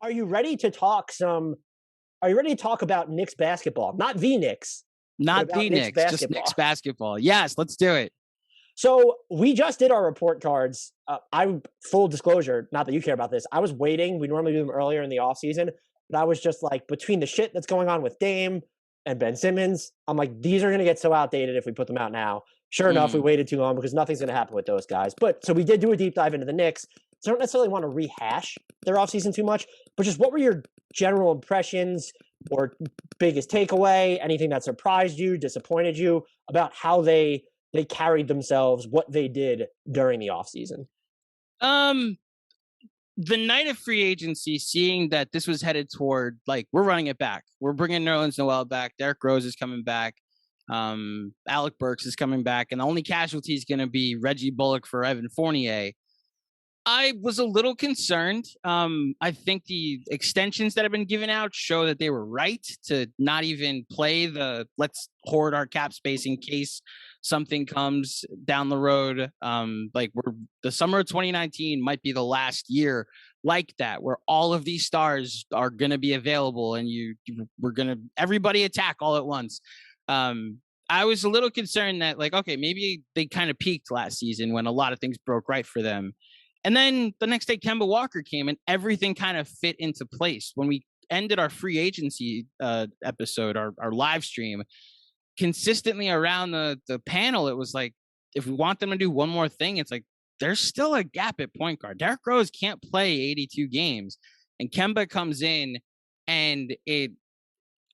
Are you ready to talk about Knicks basketball? Not the Knicks, but Not about the Knicks Knicks, just basketball. Knicks basketball. Yes, let's do it. So we just did our report cards. Full disclosure, not that you care about this. I was waiting. We normally do them earlier in the offseason, but I was just like, between the shit that's going on with Dame and Ben Simmons, I'm like, these are going to get so outdated if we put them out now. Sure enough, we waited too long because nothing's going to happen with those guys. But so we did do a deep dive into the Knicks. So I don't necessarily want to rehash their offseason too much, but just what were your general impressions or biggest takeaway, anything that surprised you, disappointed you about how they carried themselves, what they did during the offseason? The night of free agency, seeing that this was headed toward, like, we're running it back. We're bringing Nerlens Noel back. Derrick Rose is coming back. Alec Burks is coming back. And the only casualty is going to be Reggie Bullock for Evan Fournier. I was a little concerned. I think the extensions that have been given out show that they were right to not even play the let's hoard our cap space in case something comes down the road. The summer of 2019 might be the last year like that, where all of these stars are going to be available and we're going to everybody attack all at once. I was a little concerned that, like, okay, maybe they kind of peaked last season when a lot of things broke right for them. And then the next day, Kemba Walker came and everything kind of fit into place. When we ended our free agency episode, our live stream, consistently around the panel, it was like, if we want them to do one more thing, it's like, there's still a gap at point guard. Derrick Rose can't play 82 games. And Kemba comes in, and it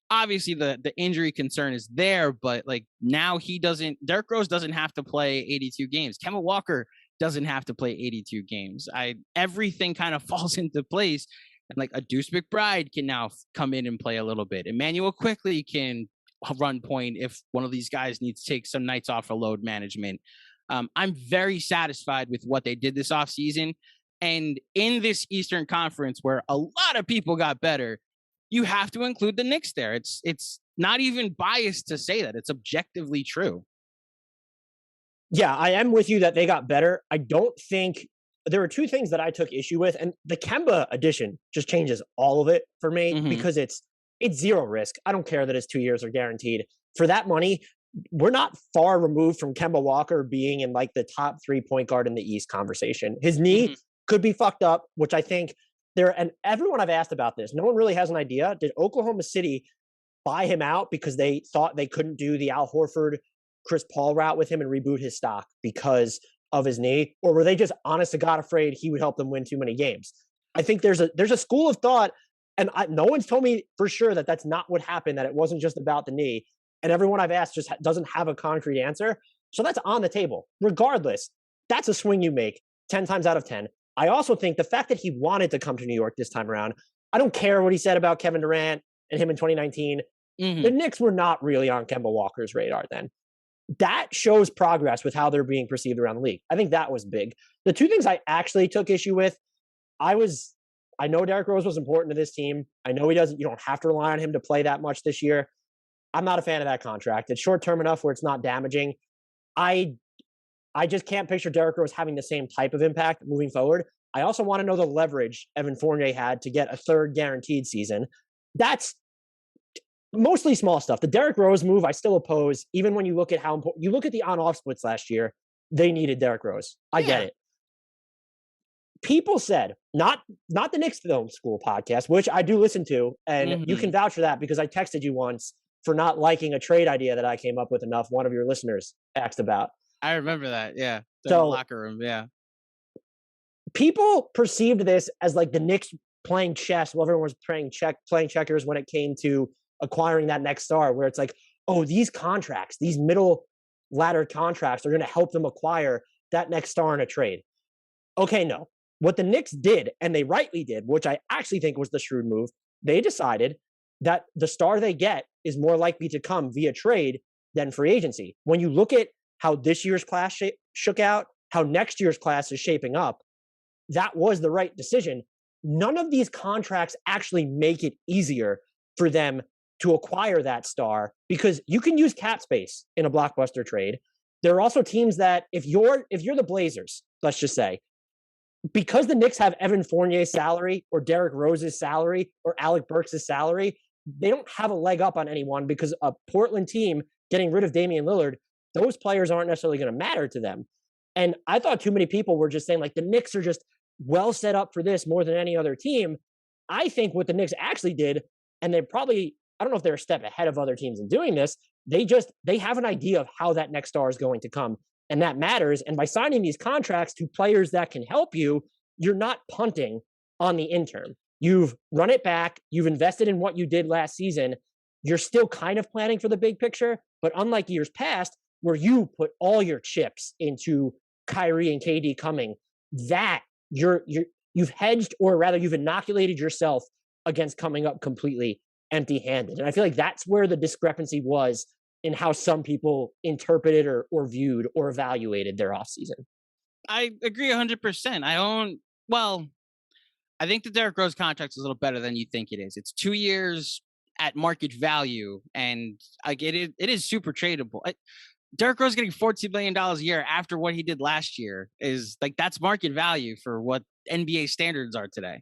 obviously the injury concern is there, but like now Derrick Rose doesn't have to play 82 games. Kemba Walker doesn't have to play 82 games. Everything kind of falls into place. And like a Deuce McBride can now come in and play a little bit. Immanuel Quickley can run point if one of these guys needs to take some nights off for load management. I'm very satisfied with what they did this offseason. And in this Eastern Conference where a lot of people got better, you have to include the Knicks there. It's not even biased to say that. It's objectively true. Yeah, I am with you that they got better. I don't think there are two things that I took issue with, and the Kemba addition just changes all of it for me because it's zero risk. I don't care that his 2 years are guaranteed. For that money, we're not far removed from Kemba Walker being in like the top 3 point guard in the East conversation. His knee could be fucked up, which I think and everyone I've asked about this, no one really has an idea. Did Oklahoma City buy him out because they thought they couldn't do the Al Horford, Chris Paul route with him and reboot his stock because of his knee? Or were they just honest to God afraid he would help them win too many games? I think there's a school of thought, and no one's told me for sure that that's not what happened, that it wasn't just about the knee. And everyone I've asked just doesn't have a concrete answer. So that's on the table. Regardless, that's a swing you make 10 times out of 10. I also think the fact that he wanted to come to New York this time around, I don't care what he said about Kevin Durant and him in 2019. The Knicks were not really on Kemba Walker's radar then. That shows progress with how they're being perceived around the league. I think that was big. The two things I actually took issue with, I know Derrick Rose was important to this team. I know you don't have to rely on him to play that much this year. I'm not a fan of that contract. It's short-term enough where it's not damaging. I just can't picture Derrick Rose having the same type of impact moving forward. I also want to know the leverage Evan Fournier had to get a third guaranteed season. That's mostly small stuff. The Derrick Rose move, I still oppose, even when you look at how important, you look at the on-off splits last year, they needed Derrick Rose. I get it. People said, not the Knicks Film School podcast, which I do listen to, and you can vouch for that because I texted you once for not liking a trade idea that I came up with enough. One of your listeners asked about. I remember that, yeah. So, the locker room, yeah. People perceived this as like the Knicks playing chess while everyone was playing checkers when it came to acquiring that next star, where it's like, oh, these contracts, these middle ladder contracts are going to help them acquire that next star in a trade. Okay, no. What the Knicks did, and they rightly did, which I actually think was the shrewd move, they decided that the star they get is more likely to come via trade than free agency. When you look at how this year's class shook out, how next year's class is shaping up, that was the right decision. None of these contracts actually make it easier for them to acquire that star because you can use cap space in a blockbuster trade. There are also teams that if you're the Blazers, let's just say, because the Knicks have Evan Fournier's salary or Derrick Rose's salary or Alec Burks' salary, they don't have a leg up on anyone because a Portland team getting rid of Damian Lillard, those players aren't necessarily going to matter to them. And I thought too many people were just saying like the Knicks are just well set up for this more than any other team. I think what the Knicks actually did, and they probably, I don't know if they're a step ahead of other teams in doing this, they have an idea of how that next star is going to come. And that matters. And by signing these contracts to players that can help you, you're not punting on the interim. You've run it back. You've invested in what you did last season. You're still kind of planning for the big picture. But unlike years past, where you put all your chips into Kyrie and KD coming, that you've hedged, or rather you've inoculated yourself against coming up completely empty-handed. And I feel like that's where the discrepancy was in how some people interpreted or viewed or evaluated their offseason. I agree 100%. I think the Derrick Rose contract is a little better than you think it is. It's 2 years at market value, and it is super tradable. Derrick Rose getting $14 million a year after what he did last year is like, that's market value for what NBA standards are today.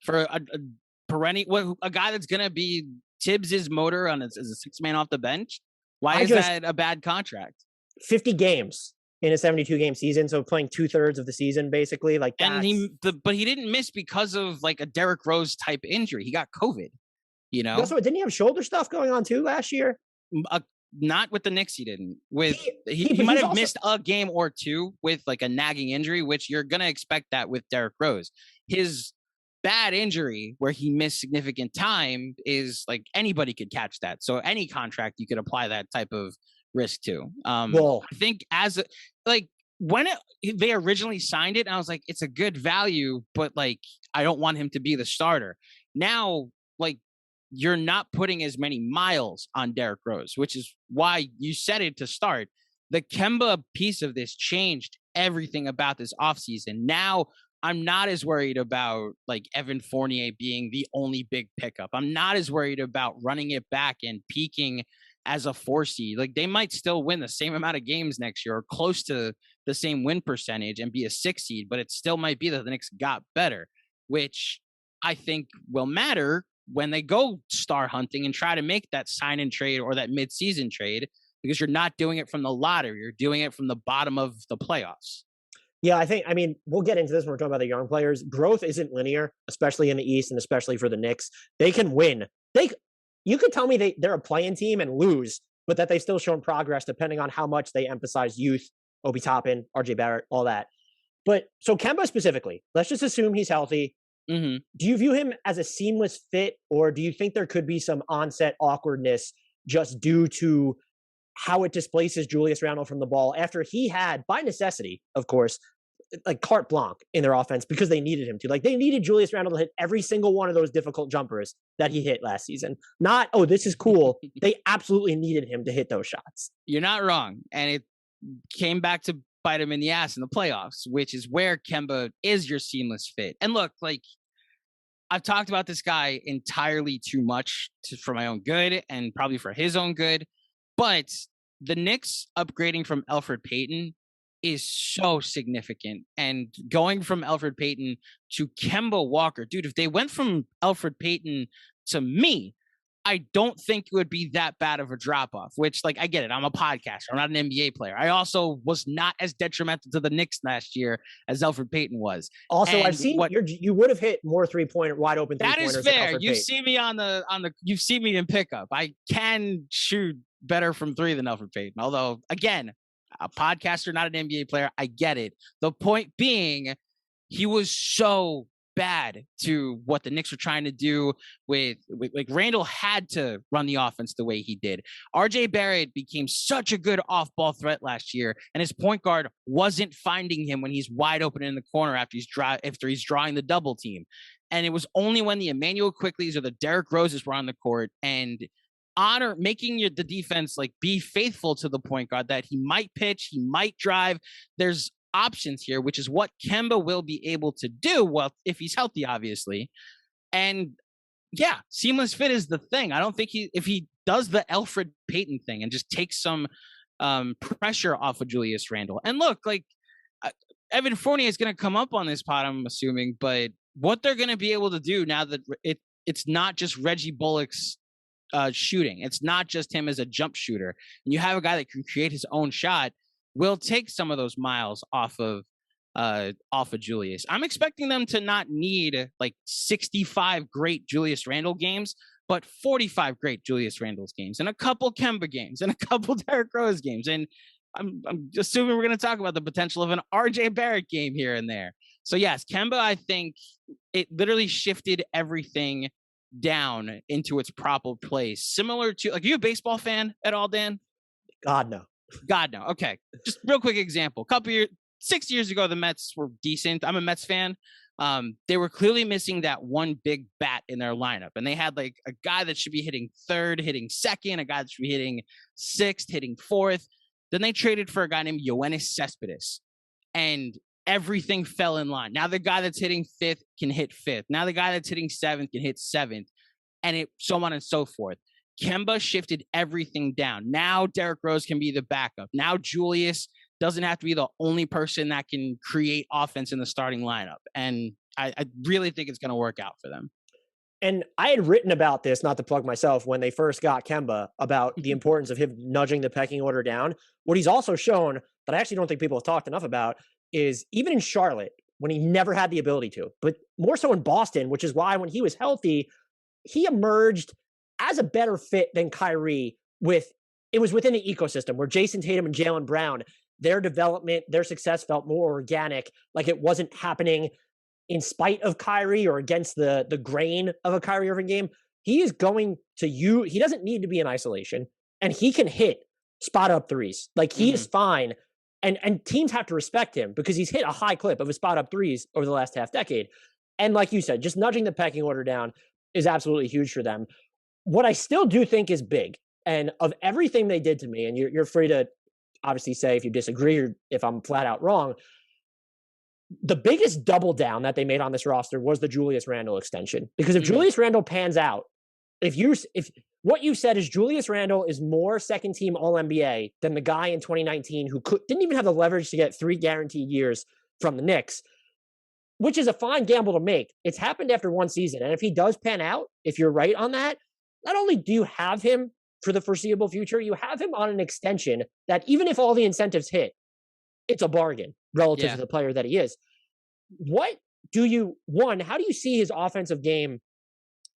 For a perennial, a guy that's going to be Tibbs' motor as a six-man off the bench. Why is that a bad contract? 50 games in a 72-game season, so playing 2/3 of the season, basically. Like, but he didn't miss because of like a Derrick Rose type injury. He got COVID. You know. Also, didn't he have shoulder stuff going on too last year? Not with the Knicks, he didn't. He might have missed a game or two with like a nagging injury, which you're gonna expect that with Derrick Rose. His bad injury where he missed significant time is like anybody could catch that. So any contract you could apply that type of risk to. I think when they originally signed it, I was like, it's a good value, but like I don't want him to be the starter. Now, like, you're not putting as many miles on Derrick Rose, which is why you said it to start. The Kemba piece of this changed everything about this offseason. Now I'm not as worried about like Evan Fournier being the only big pickup. I'm not as worried about running it back and peaking as a 4 seed. Like, they might still win the same amount of games next year or close to the same win percentage and be a 6 seed, but it still might be that the Knicks got better, which I think will matter when they go star hunting and try to make that sign and trade or that mid-season trade, because you're not doing it from the lottery. You're doing it from the bottom of the playoffs. Yeah, I mean, we'll get into this when we're talking about the young players. Growth isn't linear, especially in the East and especially for the Knicks. They can win. You could tell me they're a playing team and lose, but that they've still shown progress depending on how much they emphasize youth, Obi Toppin, RJ Barrett, all that. But so Kemba specifically, let's just assume he's healthy. Mm-hmm. Do you view him as a seamless fit, or do you think there could be some onset awkwardness just due to how it displaces Julius Randle from the ball after he had, by necessity, of course, like carte blanche in their offense because they needed him to. Like, they needed Julius Randle to hit every single one of those difficult jumpers that he hit last season. Not, oh, this is cool. They absolutely needed him to hit those shots. You're not wrong. And it came back to bite him in the ass in the playoffs, which is where Kemba is your seamless fit. And look, like, I've talked about this guy entirely too much for my own good and probably for his own good, but the Knicks upgrading from Elfrid Payton is so significant. And going from Elfrid Payton to Kemba Walker, dude, if they went from Elfrid Payton to me, I don't think it would be that bad of a drop-off, which, like, I get it. I'm a podcaster. I'm not an NBA player. I also was not as detrimental to the Knicks last year as Elfrid Payton was. Also, and I've seen you would have hit more three-pointer, wide-open three-pointers. That is fair. You see me you've seen me in pickup. I can shoot better from three than Elfrid Payton. Although, again, a podcaster, not an NBA player. I get it. The point being, he was so bad to what the Knicks were trying to do with like Randle had to run the offense the way he did. RJ Barrett became such a good off-ball threat last year, and his point guard wasn't finding him when he's wide open in the corner after he's drawing the double team. And it was only when the Immanuel Quickleys or the Derrick Roses were on the court and making the defense like be faithful to the point guard that he might pitch, he might drive. There's options here, which is what Kemba will be able to do, well, if he's healthy, obviously. And yeah, seamless fit is the thing. I don't think if he does the Elfrid Payton thing and just takes some pressure off of Julius Randle. And look, like Evan Fournier is going to come up on this pod, I'm assuming, but what they're going to be able to do now that it's not just Reggie Bullock's shooting, it's not just him as a jump shooter, and you have a guy that can create his own shot, will take some of those miles off of Julius. I'm expecting them to not need like 65 great Julius Randle games, but 45 great Julius Randle's games, and a couple Kemba games, and a couple Derrick Rose games, and I'm assuming we're going to talk about the potential of an RJ Barrett game here and there. So yes, Kemba, I think it literally shifted everything down into its proper place. Similar to, like, are you a baseball fan at all, Dan? God, no. Okay. Just real quick example. 6 years ago, the Mets were decent. I'm a Mets fan. They were clearly missing that one big bat in their lineup. And they had like a guy that should be hitting third, hitting second, a guy that should be hitting sixth, hitting fourth. Then they traded for a guy named Yoenis Cespedes, and everything fell in line. Now the guy that's hitting fifth can hit fifth. Now the guy that's hitting seventh can hit seventh, and so on and so forth. Kemba shifted everything down. Now Derrick Rose can be the backup. Now Julius doesn't have to be the only person that can create offense in the starting lineup. And I really think it's going to work out for them. And I had written about this, not to plug myself, when they first got Kemba, about the importance of him nudging the pecking order down. What he's also shown that I actually don't think people have talked enough about is even in Charlotte, when he never had the ability to, but more so in Boston, which is why when he was healthy, he emerged as a better fit than Kyrie. It was within the ecosystem where Jason Tatum and Jaylen Brown, their development, their success felt more organic, like it wasn't happening in spite of Kyrie or against the grain of a Kyrie Irving game. He is going to he doesn't need to be in isolation, and he can hit spot up threes. Like he is fine. And teams have to respect him because he's hit a high clip of his spot up threes over the last half decade. And like you said, just nudging the pecking order down is absolutely huge for them. What I still do think is big, and of everything they did to me, and you're free to obviously say if you disagree or if I'm flat out wrong, the biggest double down that they made on this roster was the Julius Randle extension. Because if Julius Randle pans out, if what you said is Julius Randle is more second team All-NBA than the guy in 2019 who didn't even have the leverage to get 3 guaranteed years from the Knicks, which is a fine gamble to make. It's happened after one season. And if he does pan out, if you're right on that, not only do you have him for the foreseeable future, you have him on an extension that even if all the incentives hit, it's a bargain relative to the player that he is. How do you see his offensive game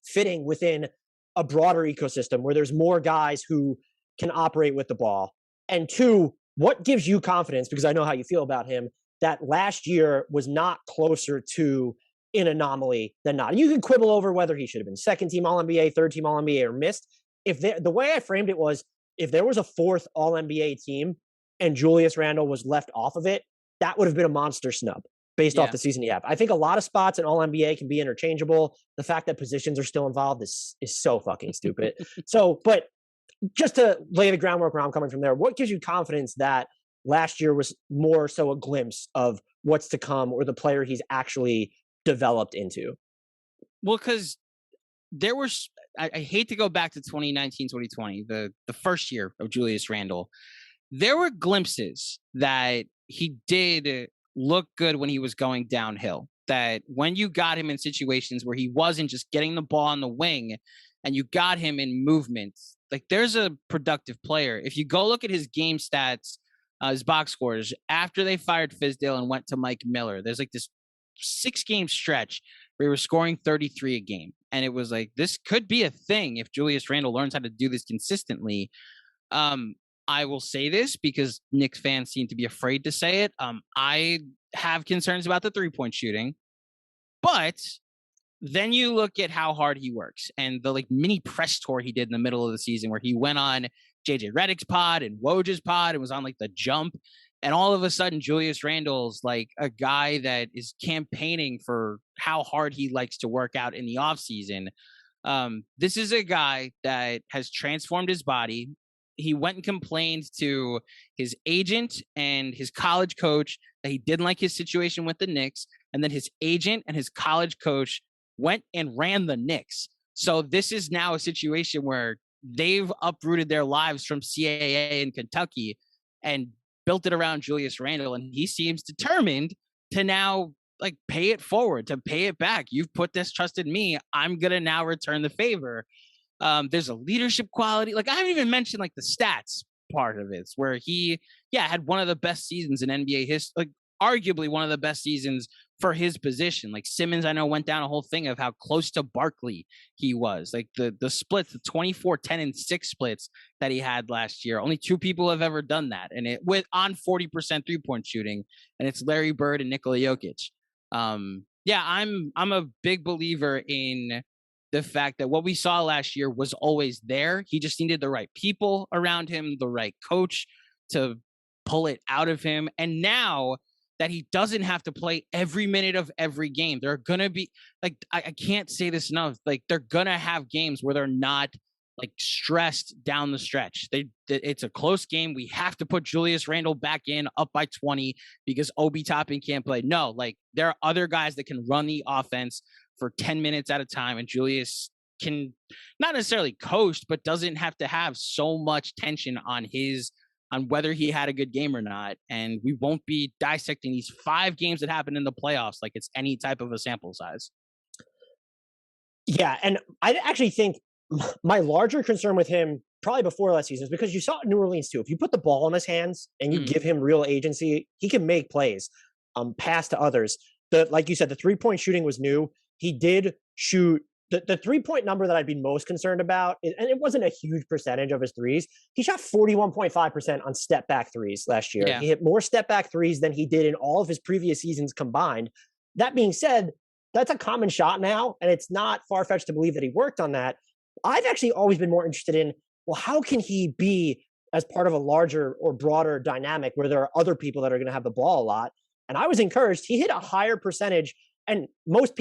fitting within a broader ecosystem where there's more guys who can operate with the ball? And two, what gives you confidence, because I know how you feel about him, that last year was not closer to an anomaly than not? And you can quibble over whether he should have been second team All-NBA, third team All-NBA, or missed. The way I framed it was, if there was a fourth All-NBA team and Julius Randle was left off of it, that would have been a monster snub based off the season you have. I think a lot of spots in All-NBA can be interchangeable. The fact that positions are still involved is so fucking stupid. But just to lay the groundwork where I'm coming from there, what gives you confidence that last year was more so a glimpse of what's to come or the player he's actually developed into? Well, because there were, I hate to go back to 2019, 2020, the first year of Julius Randle. There were glimpses that he did look good when he was going downhill. That when you got him in situations where he wasn't just getting the ball on the wing and you got him in movements, like there's a productive player. If you go look at his game stats, his box scores, after they fired Fizdale and went to Mike Miller, there's like this 6-game stretch where he was scoring 33 a game. And it was like, this could be a thing if Julius Randle learns how to do this consistently. I will say this because Knicks fans seem to be afraid to say it. I have concerns about the 3-point shooting, but then you look at how hard he works and the mini press tour he did in the middle of the season where he went on JJ Redick's pod and Woj's pod and was on the jump. And all of a sudden, Julius Randle's like a guy that is campaigning for how hard he likes to work out in the offseason. This is a guy that has transformed his body. He went and complained to his agent and his college coach that he didn't like his situation with the Knicks. And then his agent and his college coach went and ran the Knicks. So this is now a situation where they've uprooted their lives from CAA in Kentucky and built it around Julius Randle. And he seems determined to now like pay it forward, to pay it back. You've put this trust in me. I'm going to now return the favor. There's a leadership quality. Like I haven't even mentioned like the stats part of it, where he, had one of the best seasons in NBA history, like arguably one of the best seasons for his position. Like Simmons, I know, went down a whole thing of how close to Barkley he was. Like the splits, the 24, 10, and 6 splits that he had last year. Only 2 people have ever done that. And it with on 40% 3-point shooting. And it's Larry Bird and Nikola Jokic. I'm a big believer in the fact that what we saw last year was always there. He just needed the right people around him, the right coach to pull it out of him. And now that he doesn't have to play every minute of every game, they're going to be like, I can't say this enough. Like they're going to have games where they're not like stressed down the stretch. It's a close game. We have to put Julius Randle back in up by 20 because Obi Toppin can't play. No, like there are other guys that can run the offense for 10 minutes at a time. And Julius can not necessarily coast, but doesn't have to have so much tension on whether he had a good game or not. And we won't be dissecting these 5 games that happened in the playoffs like it's any type of a sample size. Yeah. And I actually think my larger concern with him probably before last season is because you saw it in New Orleans too. If you put the ball in his hands and you give him real agency, he can make plays, pass to others. Like you said, the 3-point shooting was new. He did shoot the 3-point number that I'd be most concerned about, and it wasn't a huge percentage of his threes. He shot 41.5% on step back threes last year. Yeah. He hit more step back threes than he did in all of his previous seasons combined. That being said, that's a common shot now, and it's not far-fetched to believe that he worked on that. I've actually always been more interested in, well, how can he be as part of a larger or broader dynamic where there are other people that are going to have the ball a lot? And I was encouraged. He hit a higher percentage, and most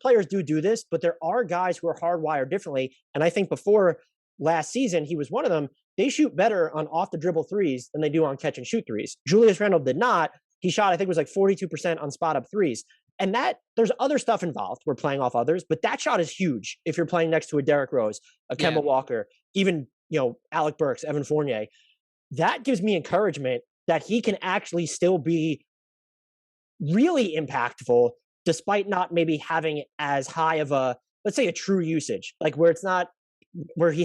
players do this, but there are guys who are hardwired differently. And I think before last season, he was one of them. They shoot better on off the dribble threes than they do on catch and shoot threes. Julius Randle did not. He shot, I think it was like 42% on spot up threes. And that there's other stuff involved. We're playing off others, but that shot is huge if you're playing next to a Derrick Rose, a Kemba Walker, even, Alec Burks, Evan Fournier. That gives me encouragement that he can actually still be really impactful despite not maybe having as high of a, let's say, a true usage, like where it's not where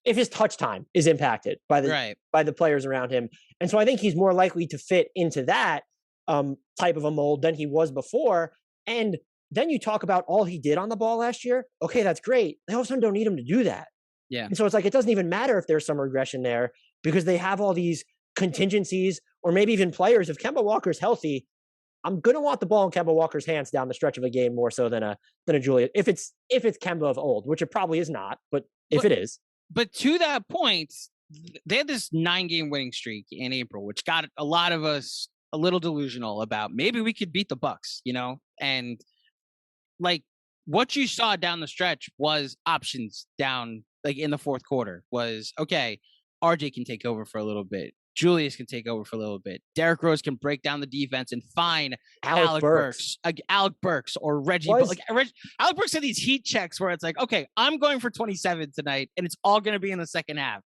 if his touch time is impacted by the players around him. And so I think he's more likely to fit into that type of a mold than he was before. And then you talk about all he did on the ball last year. Okay, that's great. They all of a sudden don't need him to do that. Yeah. And so it's like, it doesn't even matter if there's some regression there because they have all these contingencies or maybe even players. If Kemba Walker's healthy, I'm going to want the ball in Kemba Walker's hands down the stretch of a game more so than a Julius. If it's Kemba of old, which it probably is not, but it is. But to that point, they had this 9-game winning streak in April, which got a lot of us a little delusional about maybe we could beat the Bucks, and like what you saw down the stretch was options down like in the fourth quarter was, okay, RJ can take over for a little bit. Julius can take over for a little bit. Derrick Rose can break down the defense and find Alec Burks or Reggie. Alec Burks had these heat checks where it's like, okay, I'm going for 27 tonight, and it's all going to be in the second half.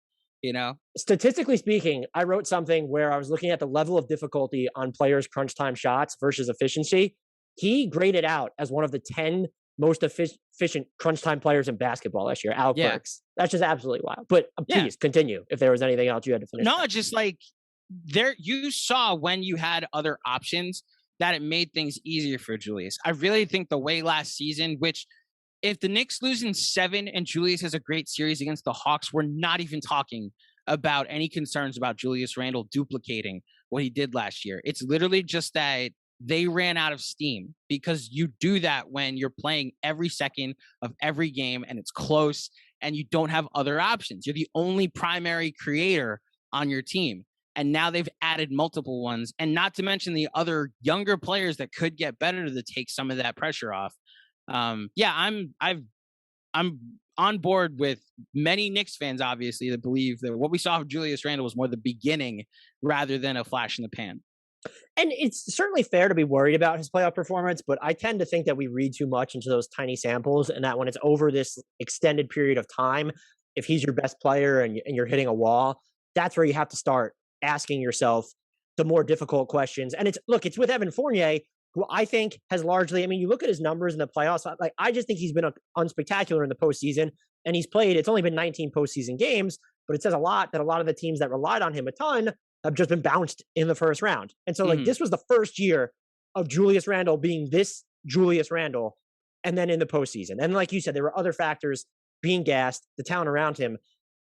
Statistically speaking, I wrote something where I was looking at the level of difficulty on players' crunch time shots versus efficiency. He graded out as one of the 10 most efficient crunch time players in basketball last year, Alec Burks. That's just absolutely wild. But please continue if there was anything else you had to finish. No, just like you saw when you had other options that it made things easier for Julius. I really think the way last season, which if the Knicks lose in 7 and Julius has a great series against the Hawks, we're not even talking about any concerns about Julius Randle duplicating what he did last year. It's literally just that they ran out of steam because you do that when you're playing every second of every game and it's close and you don't have other options. You're the only primary creator on your team. And now they've added multiple ones, and not to mention the other younger players that could get better to take some of that pressure off. I'm on board with many Knicks fans, obviously, that believe that what we saw of Julius Randle was more the beginning rather than a flash in the pan. And it's certainly fair to be worried about his playoff performance, but I tend to think that we read too much into those tiny samples, and that when it's over this extended period of time, if he's your best player and you're hitting a wall, that's where you have to start asking yourself, the more difficult questions. And it's with Evan Fournier, who I think has largely, I mean, you look at his numbers in the playoffs, like I just think he's been unspectacular in the postseason, and it's only been 19 postseason games, but it says a lot that a lot of the teams that relied on him a ton have just been bounced in the first round. And so this was the first year of Julius Randle being this Julius Randle, and then in the postseason. And like you said, there were other factors being gassed, the talent around him.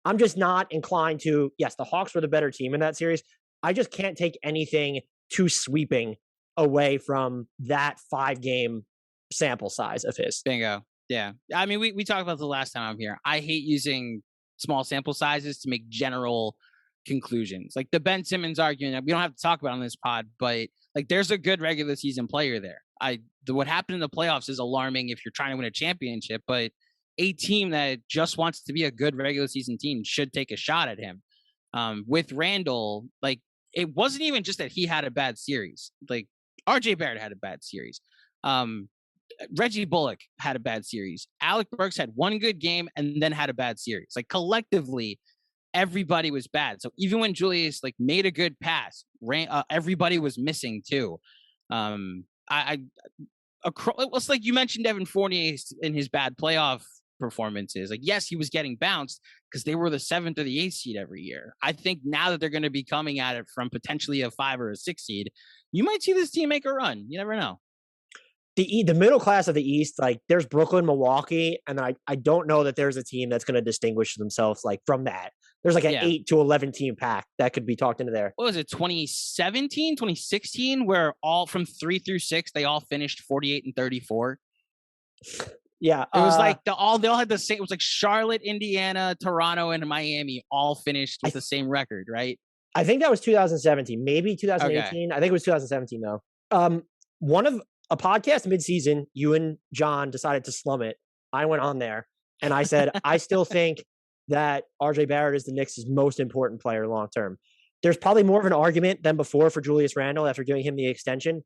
I'm just not inclined to, yes, the Hawks were the better team in that series. I just can't take anything too sweeping away from that 5-game sample size of his. Bingo. Yeah. I mean, we talked about the last time I'm here. I hate using small sample sizes to make general conclusions. Like the Ben Simmons argument, we don't have to talk about on this pod, but like there's a good regular season player there. What happened in the playoffs is alarming if you're trying to win a championship, but a team that just wants to be a good regular season team should take a shot at him. With Randle, like it wasn't even just that he had a bad series. Like RJ Barrett had a bad series. Reggie Bullock had a bad series. Alec Burks had one good game and then had a bad series. Like collectively, everybody was bad. So even when Julius like made a good pass, everybody was missing too. It's like you mentioned Evan Fournier in his bad playoff performances. Like, yes, he was getting bounced because they were the 7th or the 8th seed every year. I think now that they're going to be coming at it from potentially a 5 or a 6 seed, you might see this team make a run. You never know. The middle class of the East, like there's Brooklyn, Milwaukee, and I don't know that there's a team that's going to distinguish themselves like from that. There's like an 8 to 11 team pack that could be talked into there. What was it, 2017, 2016, where all from 3 through 6, they all finished 48 and 34? Yeah. It was like they all had the same, it was like Charlotte, Indiana, Toronto, and Miami all finished with the same record, right? I think that was 2017, maybe 2018. Okay. I think it was 2017 though. One of a podcast midseason, you and John decided to slum it. I went on there and I said, I still think that RJ Barrett is the Knicks' most important player long-term. There's probably more of an argument than before for Julius Randle after giving him the extension.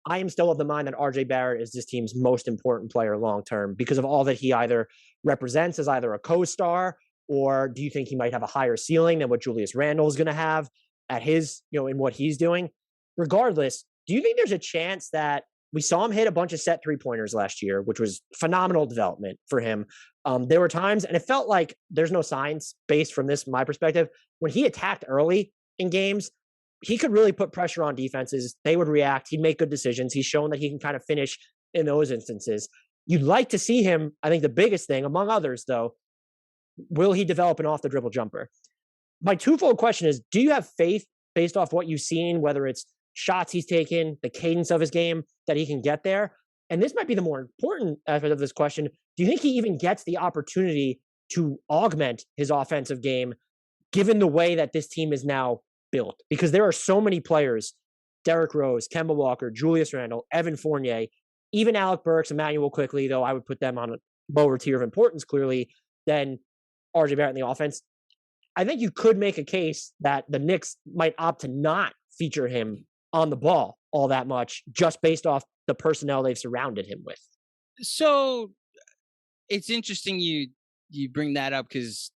I am still of the mind that RJ Barrett is this team's most important player long-term because of all that he either represents as either a co-star, or do you think he might have a higher ceiling than what Julius Randle is going to have at his, in what he's doing? Regardless, do you think there's a chance that we saw him hit a bunch of set 3-pointers last year, which was phenomenal development for him. There were times, and it felt like there's no science based from my perspective. When he attacked early in games, he could really put pressure on defenses. They would react. He'd make good decisions. He's shown that he can kind of finish in those instances. You'd like to see him. I think the biggest thing, among others, though, will he develop an off-the-dribble jumper? My twofold question is, do you have faith based off what you've seen, whether it's shots he's taken, the cadence of his game, that he can get there? And this might be the more important aspect of this question. Do you think he even gets the opportunity to augment his offensive game given the way that this team is now built? Because there are so many players, Derrick Rose, Kemba Walker, Julius Randle, Evan Fournier, even Alec Burks, Immanuel Quickley, though I would put them on a lower tier of importance clearly than RJ Barrett in the offense. I think you could make a case that the Knicks might opt to not feature him on the ball all that much just based off the personnel they've surrounded him with. So it's interesting you bring that up because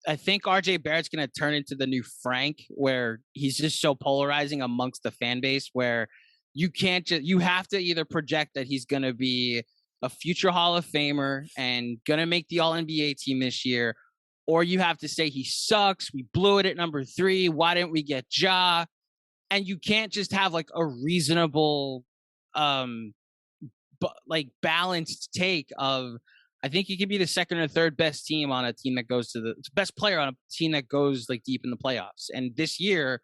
I think RJ Barrett's going to turn into the new Frank, where he's just so polarizing amongst the fan base where you have to either project that he's going to be a future Hall of Famer and going to make the All NBA team this year, or you have to say he sucks. We blew it at number 3. Why didn't we get Ja? And you can't just have like a reasonable, balanced take of, I think he could be the second or third best team on a team that goes to the best player on a team that goes like deep in the playoffs. And this year,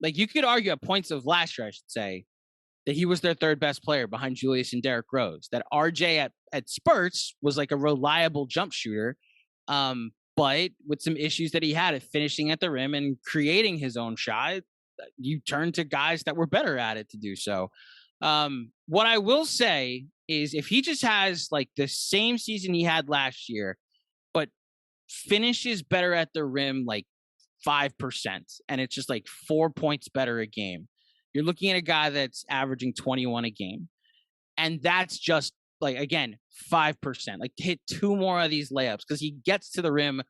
like you could argue at points of last year, I should say, that he was their third best player behind Julius and Derrick Rose. That RJ at spurts was like a reliable jump shooter, but with some issues that he had at finishing at the rim and creating his own shot, you turn to guys that were better at it to do so. What I will say is if he just has like the same season he had last year, but finishes better at the rim, like 5%, and it's just like 4 points better a game, you're looking at a guy that's averaging 21 a game. And that's just like, again, 5%, like hit 2 more of these layups because he gets to the rim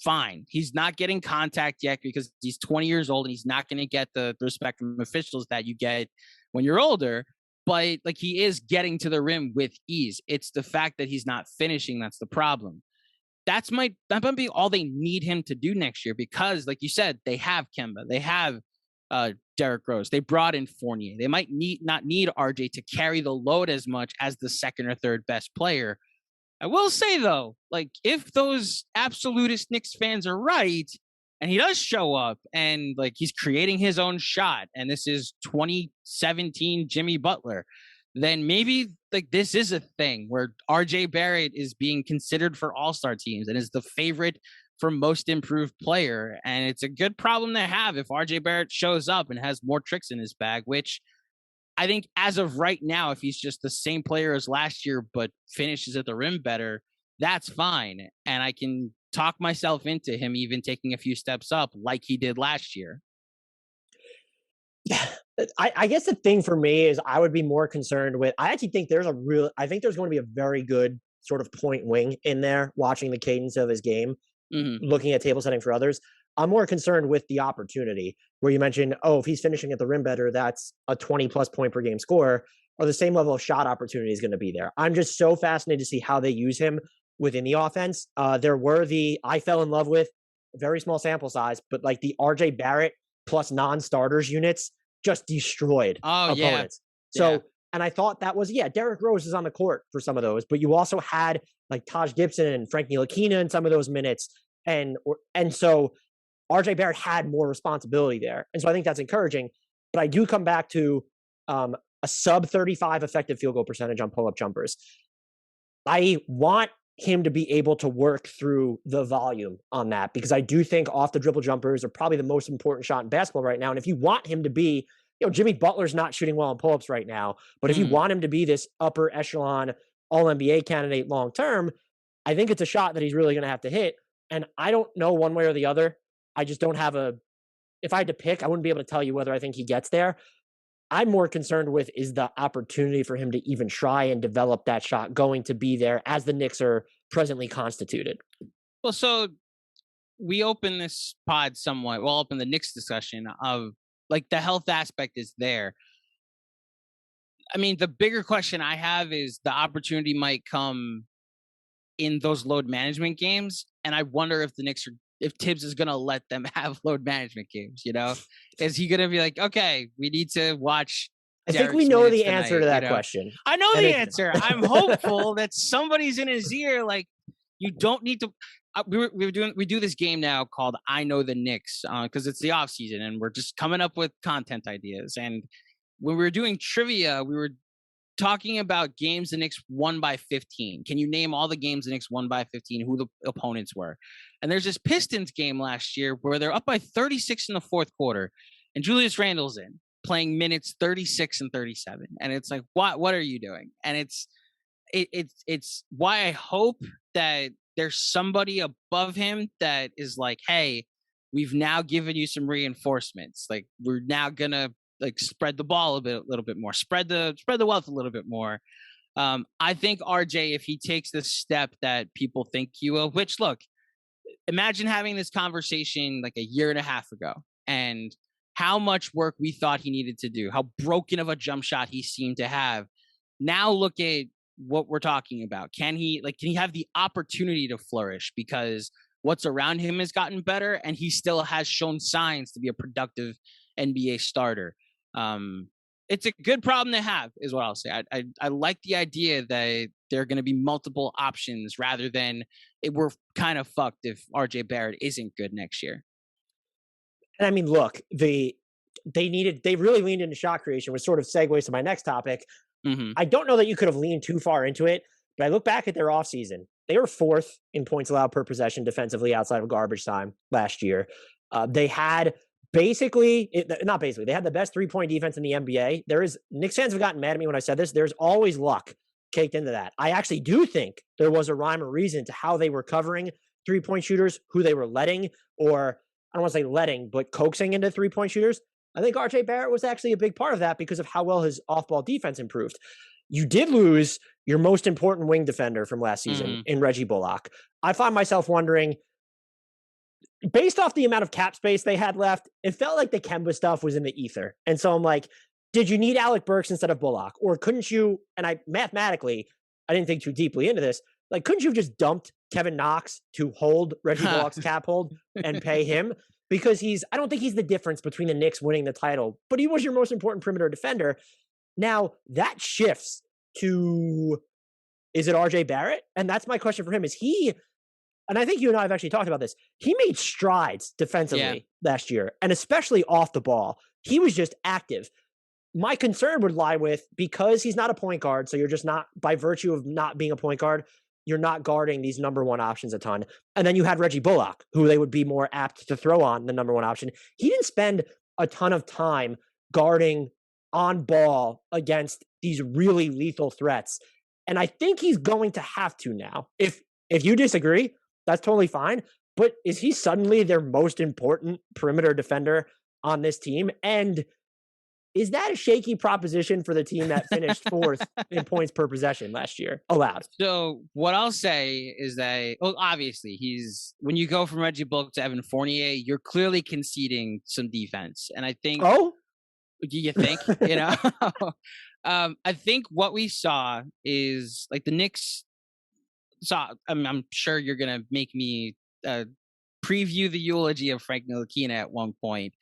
fine. He's not getting contact yet because he's 20 years old and he's not going to get the respect from officials that you get when you're older. But like, he is getting to the rim with ease. It's the fact that he's not finishing that's the problem. That might be all they need him to do next year, because like you said, they have Kemba, they have Derrick Rose, they brought in Fournier. They might not need RJ to carry the load as much as the second or third best player. I will say though, like, if those absolutist Knicks fans are right and he does show up and like he's creating his own shot, and this is 2017 Jimmy Butler, then maybe like this is a thing where RJ Barrett is being considered for all-star teams and is the favorite for most improved player. And it's a good problem to have if RJ Barrett shows up and has more tricks in his bag, which I think as of right now, if he's just the same player as last year, but finishes at the rim better, that's fine. And I can talk myself into him even taking a few steps up like he did last year. Yeah, I guess the thing for me is I would be more concerned with, I actually think there's there's going to be a very good sort of point wing in there watching the cadence of his game, looking at table setting for others. I'm more concerned with the opportunity where you mentioned, if he's finishing at the rim better, that's a 20 plus point per game scorer, or the same level of shot opportunity is going to be there. I'm just so fascinated to see how they use him within the offense. There were I fell in love with, very small sample size, but like the RJ Barrett plus non-starters units just destroyed opponents. So, and I thought that was, Derrick Rose is on the court for some of those, but you also had like Taj Gibson and Frank Ntilikina in some of those minutes. And so RJ Barrett had more responsibility there. And so I think that's encouraging, but I do come back to a sub 35 effective field goal percentage on pull-up jumpers. I want him to be able to work through the volume on that, because I do think off the dribble jumpers are probably the most important shot in basketball right now. And if you want him to be, Jimmy Butler's not shooting well on pull-ups right now, but if you want him to be this upper echelon all NBA candidate long-term, I think it's a shot that he's really going to have to hit. And I don't know one way or the other. I just don't have if I had to pick, I wouldn't be able to tell you whether I think he gets there. I'm more concerned with, is the opportunity for him to even try and develop that shot going to be there as the Knicks are presently constituted? Well, so we open this pod somewhat. We'll open the Knicks discussion of like the health aspect is there. I mean, the bigger question I have is the opportunity might come in those load management games. And I wonder if if Tibbs is going to let them have load management games, is he going to be like, okay, we need to watch. I think we know the answer to that question. I know the answer. I'm hopeful that somebody's in his ear. Like, you don't need to. We do this game now called I Know the Knicks because it's the off season and we're just coming up with content ideas. And when we were doing trivia, we were talking about games the Knicks won by 15. Can you name all the games the Knicks won by 15, who the opponents were? And there's this Pistons game last year where they're up by 36 in the fourth quarter, and Julius Randle's in, playing minutes 36 and 37. And it's like, what are you doing? And it's why I hope that there's somebody above him that is like, hey, we've now given you some reinforcements. Like, we're now gonna like spread the ball a little bit more, spread the wealth a little bit more. I think RJ, if he takes the step that people think he will, which look, imagine having this conversation like a year and a half ago and how much work we thought he needed to do, how broken of a jump shot he seemed to have. Now look at what we're talking about. Can he have the opportunity to flourish because what's around him has gotten better and he still has shown signs to be a productive NBA starter. It's a good problem to have is what I'll say. I like the idea that there are going to be multiple options rather than we're kind of fucked if RJ Barrett isn't good next year. And I mean, look, they really leaned into shot creation, which sort of segues to my next topic. I don't know that you could have leaned too far into it, but I look back at their offseason. They were fourth in points allowed per possession defensively outside of garbage time last year. They had they had the best 3-point defense in the NBA. Knicks fans have gotten mad at me when I said this. There's always luck caked into that. I actually do think there was a rhyme or reason to how they were covering 3-point shooters, who they were letting, or I don't want to say letting, but coaxing into 3-point shooters. I think RJ Barrett was actually a big part of that because of how well his off-ball defense improved. You did lose your most important wing defender from last season in Reggie Bullock. I find myself wondering, based off the amount of cap space they had left, it felt like the Kemba stuff was in the ether. And so I'm like, did you need Alec Burks instead of Bullock? Or couldn't you, and I didn't think too deeply into this, like, couldn't you have just dumped Kevin Knox to hold Reggie Bullock's cap hold and pay him? Because I don't think he's the difference between the Knicks winning the title, but he was your most important perimeter defender. Now that shifts to, is it RJ Barrett? And that's my question for him. Is he, and I think you and I have actually talked about this, he made strides defensively last year, and especially off the ball. He was just active. My concern would lie with, because he's not a point guard, so you're just not, by virtue of not being a point guard, you're not guarding these number one options a ton. And then you had Reggie Bullock, who they would be more apt to throw on the number one option. He didn't spend a ton of time guarding on ball against these really lethal threats. And I think he's going to have to now. If you disagree, that's totally fine. But is he suddenly their most important perimeter defender on this team? And is that a shaky proposition for the team that finished fourth in points per possession last year allowed? So what I'll say is that, well, obviously when you go from Reggie Bullock to Evan Fournier, you're clearly conceding some defense. And I think, you think, I think what we saw is, like, the Knicks saw, I'm sure you're going to make me preview the eulogy of Frank Ntilikina at one point.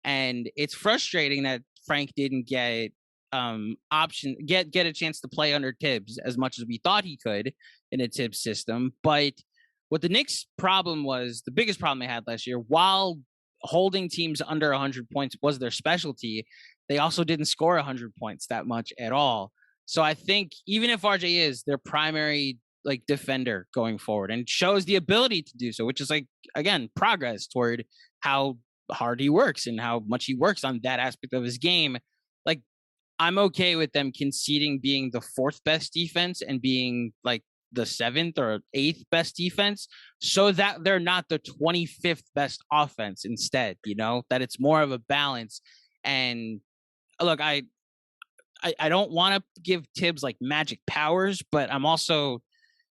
And it's frustrating that Frank didn't get get a chance to play under Tibbs as much as we thought he could in a Tibbs system. But what the Knicks' problem was, the biggest problem they had last year, while holding teams under 100 points was their specialty, they also didn't score 100 points that much at all. So I think even if RJ is their primary, like, defender going forward, and shows the ability to do so, which is, like, again, progress toward how hard he works and how much he works on that aspect of his game, like, I'm okay with them conceding being the fourth best defense and being, like, the seventh or eighth best defense, so that they're not the 25th best offense instead, that it's more of a balance. And look, I don't want to give Tibbs, like, magic powers, but I'm also,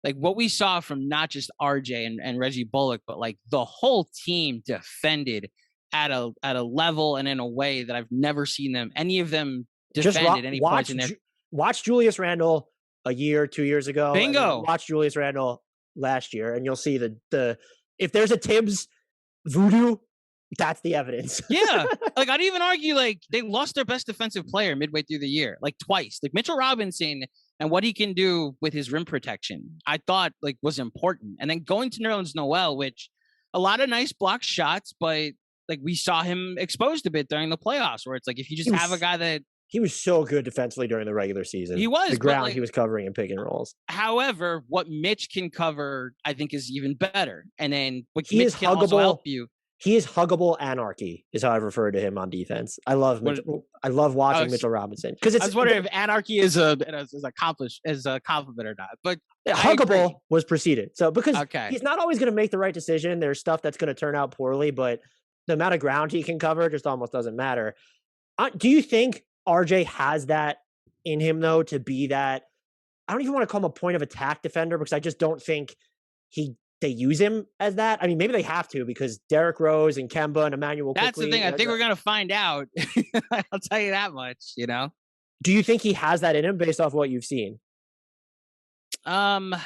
like, what we saw from not just RJ and Reggie Bullock, but, like, the whole team defended at a level and in a way that I've never seen any of them defend at any point in their. Watch Julius Randle a year, 2 years ago. Bingo. Watch Julius Randle last year, and you'll see the if there's a Tibbs voodoo, that's the evidence. Yeah, like, I'd even argue, like, they lost their best defensive player midway through the year, like, twice. Like, Mitchell Robinson and what he can do with his rim protection, I thought, like, was important. And then going to Nerlens Noel, which a lot of nice block shots, but, like, we saw him exposed a bit during the playoffs, where it's like, if you just have a guy that, he was so good defensively during the regular season. He was the ground, like, he was covering in pick and rolls. However, what Mitch can cover, I think, is even better. And then what Mitch can also help you. He is huggable anarchy, is how I've referred to him on defense. I love watching Mitchell Robinson, because I was wondering if anarchy is a compliment or not. But huggable was preceded. So because he's not always going to make the right decision. There's stuff that's going to turn out poorly, but the amount of ground he can cover just almost doesn't matter. Do you think RJ has that in him, though, to be that? I don't even want to call him a point of attack defender, because I just don't think they use him as that. I mean, maybe they have to, because Derrick Rose and Kemba and Emmanuel Quickley. That's the thing. I think we're going to find out. I'll tell you that much, Do you think he has that in him based off what you've seen? To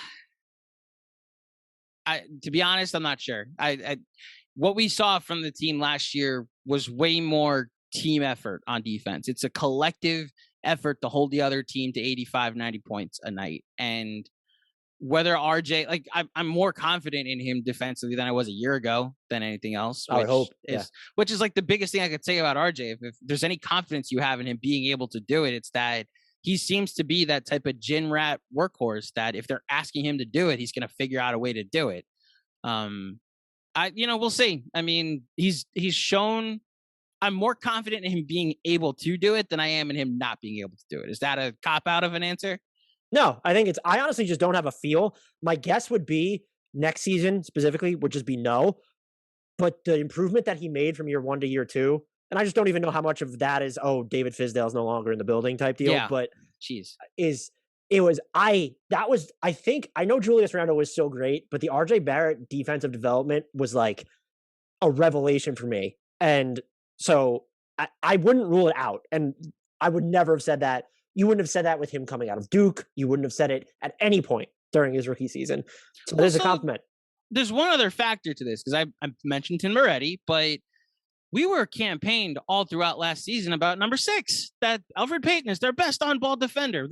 be honest, I'm not sure. What we saw from the team last year was way more team effort on defense. It's a collective effort to hold the other team to 85, 90 points a night. And whether RJ, like, I'm more confident in him defensively than I was a year ago than anything else. I hope. Which is, like, the biggest thing I could say about RJ. If there's any confidence you have in him being able to do it, it's that he seems to be that type of gym rat workhorse that if they're asking him to do it, he's going to figure out a way to do it. We'll see. I mean, he's shown. I'm more confident in him being able to do it than I am in him not being able to do it. Is that a cop-out of an answer? No, I think I honestly just don't have a feel. My guess would be next season specifically would just be no. But the improvement that he made from year 1 to year 2, and I just don't even know how much of that is, David Fizdale's no longer in the building type deal. Yeah. But I think I know Julius Randle was so great, but the RJ Barrett defensive development was, like, a revelation for me. And so I wouldn't rule it out. And I would never have said that. You wouldn't have said that with him coming out of Duke. You wouldn't have said it at any point during his rookie season. So there's a compliment. There's one other factor to this, because I mentioned Tim already, but we were campaigned all throughout last season about number 6, that Elfrid Payton is their best on-ball defender.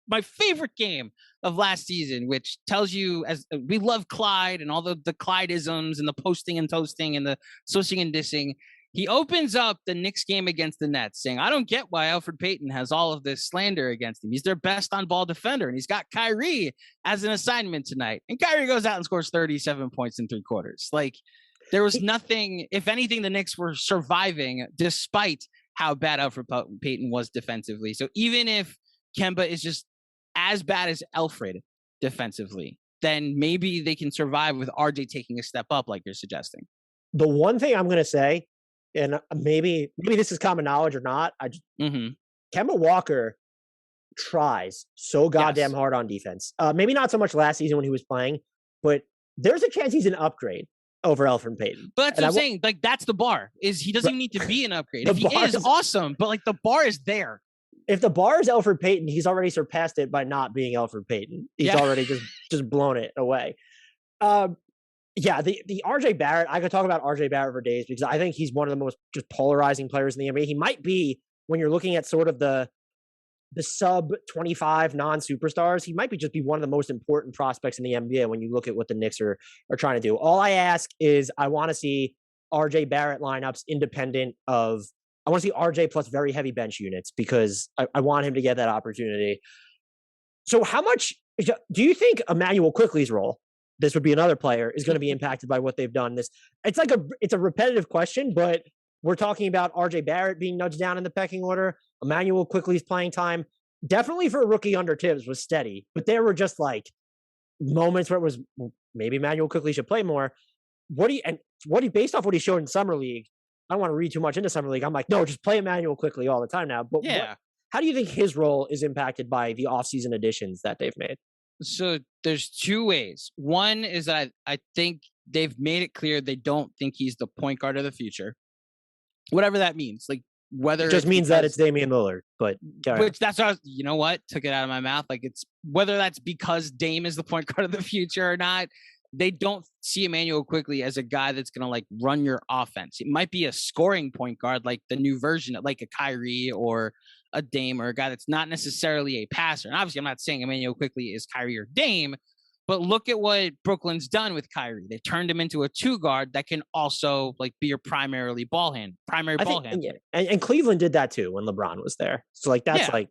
My favorite game of last season, which tells you, as we love Clyde and all the Clyde-isms and the posting and toasting and the swishing and dissing. He opens up the Knicks game against the Nets saying, I don't get why Elfrid Payton has all of this slander against him. He's their best on-ball defender, and he's got Kyrie as an assignment tonight. And Kyrie goes out and scores 37 points in 3 quarters. Like, there was nothing. If anything, the Knicks were surviving despite how bad Elfrid Payton was defensively. So even if Kemba is just as bad as Elfrid defensively, then maybe they can survive with RJ taking a step up like you're suggesting. The one thing I'm going to say, and maybe this is common knowledge or not, Kemba Walker tries so goddamn hard on defense. Maybe not so much last season when he was playing, but there's a chance he's an upgrade over Elfrid Payton. But that's what I'm saying. Like, that's the bar. Is he doesn't even need to be an upgrade. If he is awesome, but like the bar is there. If the bar is Elfrid Payton, he's already surpassed it by not being Elfrid Payton. He's already just blown it away. The RJ Barrett, I could talk about RJ Barrett for days because I think he's one of the most just polarizing players in the NBA. He might be, when you're looking at sort of the sub 25 non-superstars, he might just be one of the most important prospects in the NBA when you look at what the Knicks are trying to do. All I ask is I want to see RJ Barrett lineups independent of, I want to see RJ plus very heavy bench units because I want him to get that opportunity. So how much do you think Immanuel Quickley's role, this would be another player, is going to be impacted by what they've done? It's a repetitive question, but we're talking about RJ Barrett being nudged down in the pecking order. Immanuel Quickley's playing time, definitely for a rookie under Tibbs, was steady. But there were just like moments where it was, well, maybe Immanuel Quickley should play more. Based off what he showed in Summer League, I don't want to read too much into Summer League. I'm like, no, just play Immanuel Quickley all the time now. But how do you think his role is impacted by the offseason additions that they've made? So there's 2 ways. One is that I think they've made it clear they don't think he's the point guard of the future. Whatever that means, like whether it just means that it's Damian Lillard, but that's what you know what took it out of my mouth. Like, it's whether that's because Dame is the point guard of the future or not. They don't see Immanuel Quickley as a guy that's going to like run your offense. It might be a scoring point guard, like the new version of like a Kyrie or a Dame, or a guy that's not necessarily a passer. And obviously I'm not saying Immanuel Quickley is Kyrie or Dame, but look at what Brooklyn's done with Kyrie. They turned him into a 2 guard that can also like be your primary ball handler. And Cleveland did that too when LeBron was there. So like that's like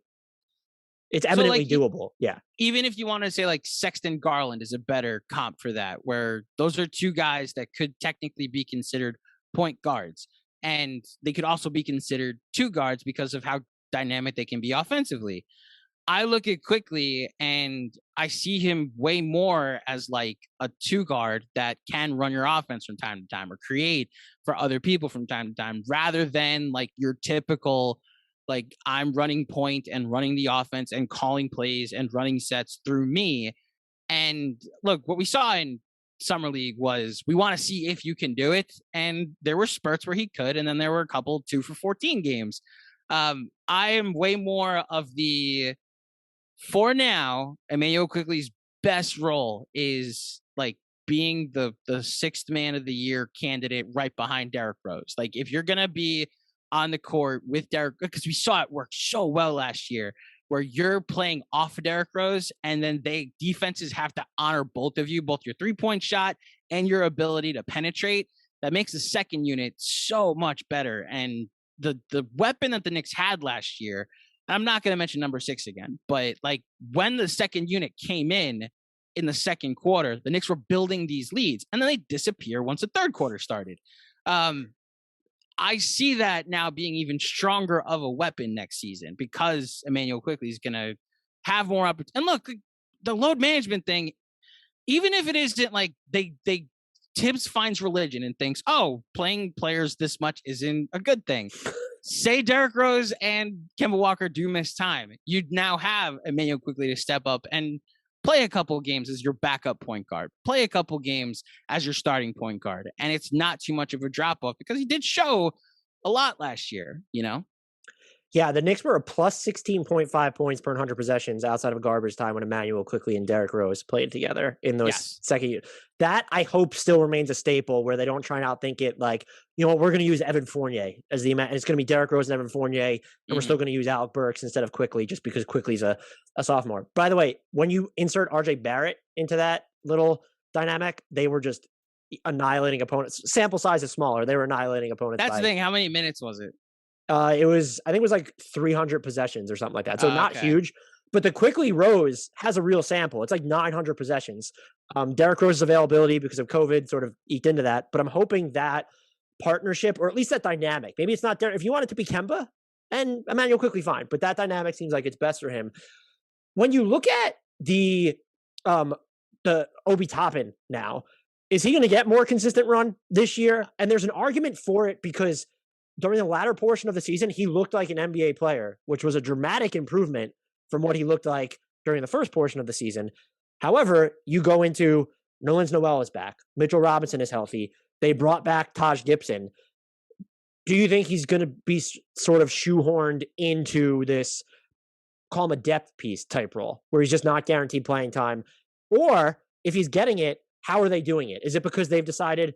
it's eminently doable. Yeah. Even if you want to say like Sexton Garland is a better comp for that, where those are 2 guys that could technically be considered point guards, and they could also be considered 2 guards because of how dynamic they can be offensively. I look at Quickley and I see him way more as like a 2 guard that can run your offense from time to time or create for other people from time to time, rather than like your typical, like, I'm running point and running the offense and calling plays and running sets through me. And look, what we saw in Summer League was we want to see if you can do it. And there were spurts where he could, and then there were a couple 2 for 14 games. I am way more of for now, Immanuel Quickley's best role is like being the 6th man of the year candidate right behind Derrick Rose. Like, if you're going to be on the court with Derrick, because we saw it work so well last year, where you're playing off of Derrick Rose, and then defenses have to honor both of you, both your 3-point shot and your ability to penetrate. That makes the second unit so much better. And the weapon that the Knicks had last year, I'm not going to mention number 6 again, but like when the second unit came in the second quarter, the Knicks were building these leads, and then they disappear once the third quarter started. I see that now being even stronger of a weapon next season because Immanuel Quickley is going to have more opportunity. And look, the load management thing, even if it isn't like Tibbs finds religion and thinks, oh, playing players this much isn't a good thing. Say Derrick Rose and Kemba Walker do miss time. You'd now have Immanuel Quickley to step up and play a couple games as your backup point guard, play a couple games as your starting point guard. And it's not too much of a drop off because he did show a lot last year, you know? Yeah, the Knicks were a plus 16.5 points per 100 possessions outside of garbage time when Immanuel Quickley and Derrick Rose played together in those second year. That, I hope, still remains a staple where they don't try and outthink it. Like, you know what, we're going to use Evan Fournier as and it's going to be Derrick Rose and Evan Fournier, and we're still going to use Alec Burks instead of Quickley just because Quickley's a sophomore. By the way, when you insert RJ Barrett into that little dynamic, they were just annihilating opponents. Sample size is smaller. They were annihilating opponents. That's the thing. How many minutes was it? I think it was like 300 possessions or something like that. So not huge, but the Quickley Rose has a real sample. It's like 900 possessions. Derrick Rose's availability because of COVID sort of eked into that, but I'm hoping that partnership, or at least that dynamic, maybe it's not there. If you want it to be Kemba and Immanuel Quickley, fine, but that dynamic seems like it's best for him. When you look at the Obi Toppin now, is he going to get more consistent run this year? And there's an argument for it because during the latter portion of the season, he looked like an NBA player, which was a dramatic improvement from what he looked like during the first portion of the season. However, you go into Nerlens Noel is back. Mitchell Robinson is healthy. They brought back Taj Gibson. Do you think he's going to be sort of shoehorned into this, call him a depth piece type role, where he's just not guaranteed playing time? Or if he's getting it, how are they doing it? Is it because they've decided,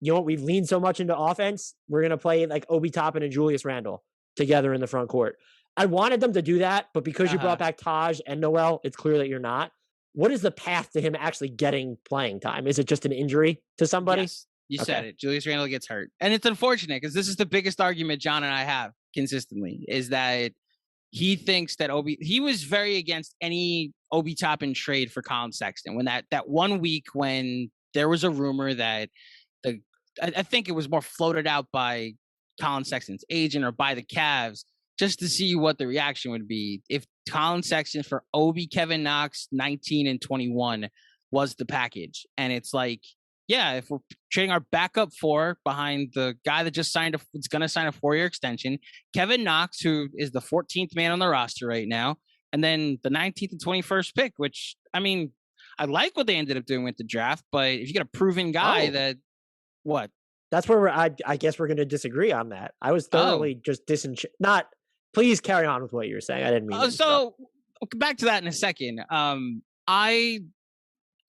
you know what, we've leaned so much into offense, we're going to play like Obi Toppin and Julius Randle together in the front court? I wanted them to do that, but because you brought back Taj and Noel, it's clear that you're not. What is the path to him actually getting playing time? Is it just an injury to somebody? Yes, you said it. Julius Randle gets hurt. And it's unfortunate because this is the biggest argument John and I have consistently, is that he thinks that he was very against any Obi Toppin trade for Colin Sexton. When that 1 week when there was a rumor that I think it was more floated out by Colin Sexton's agent or by the Cavs just to see what the reaction would be if Colin Sexton for Obi, Kevin Knox, 19 and 21 was the package. And it's like, yeah, if we're trading our backup four behind the guy that just is going to sign a 4-year extension, Kevin Knox, who is the 14th man on the roster right now, and then the 19th and 21st pick, which, I mean, I like what they ended up doing with the draft, but if you get a proven guy that, what? That's where I guess we're going to disagree on that. I was thoroughly just please carry on with what you were saying. I didn't mean so back to that in a second. I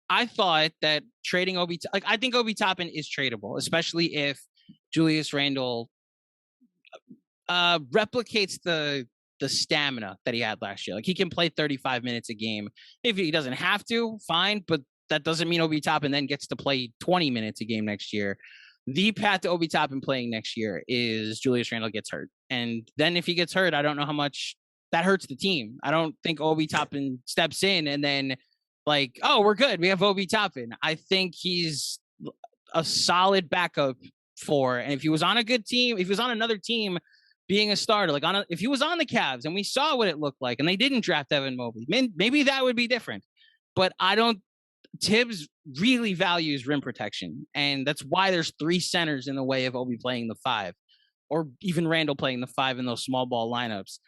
thought that trading I think Obi Toppin is tradable, especially if Julius Randle replicates the stamina that he had last year. Like, he can play 35 minutes a game. If he doesn't have to, fine, but that doesn't mean Obi Toppin then gets to play 20 minutes a game next year. The path to Obi Toppin playing next year is Julius Randle gets hurt. And then if he gets hurt, I don't know how much that hurts the team. I don't think Obi Toppin steps in and then like, oh, we're good, we have Obi Toppin. I think he's a solid backup for, and if he was on a good team, if he was on another team being a starter, like if he was on the Cavs and we saw what it looked like and they didn't draft Evan Mobley, maybe that would be different. But Tibbs really values rim protection, and that's why there's 3 centers in the way of Obi playing the 5, or even Randle playing the 5 in those small ball lineups.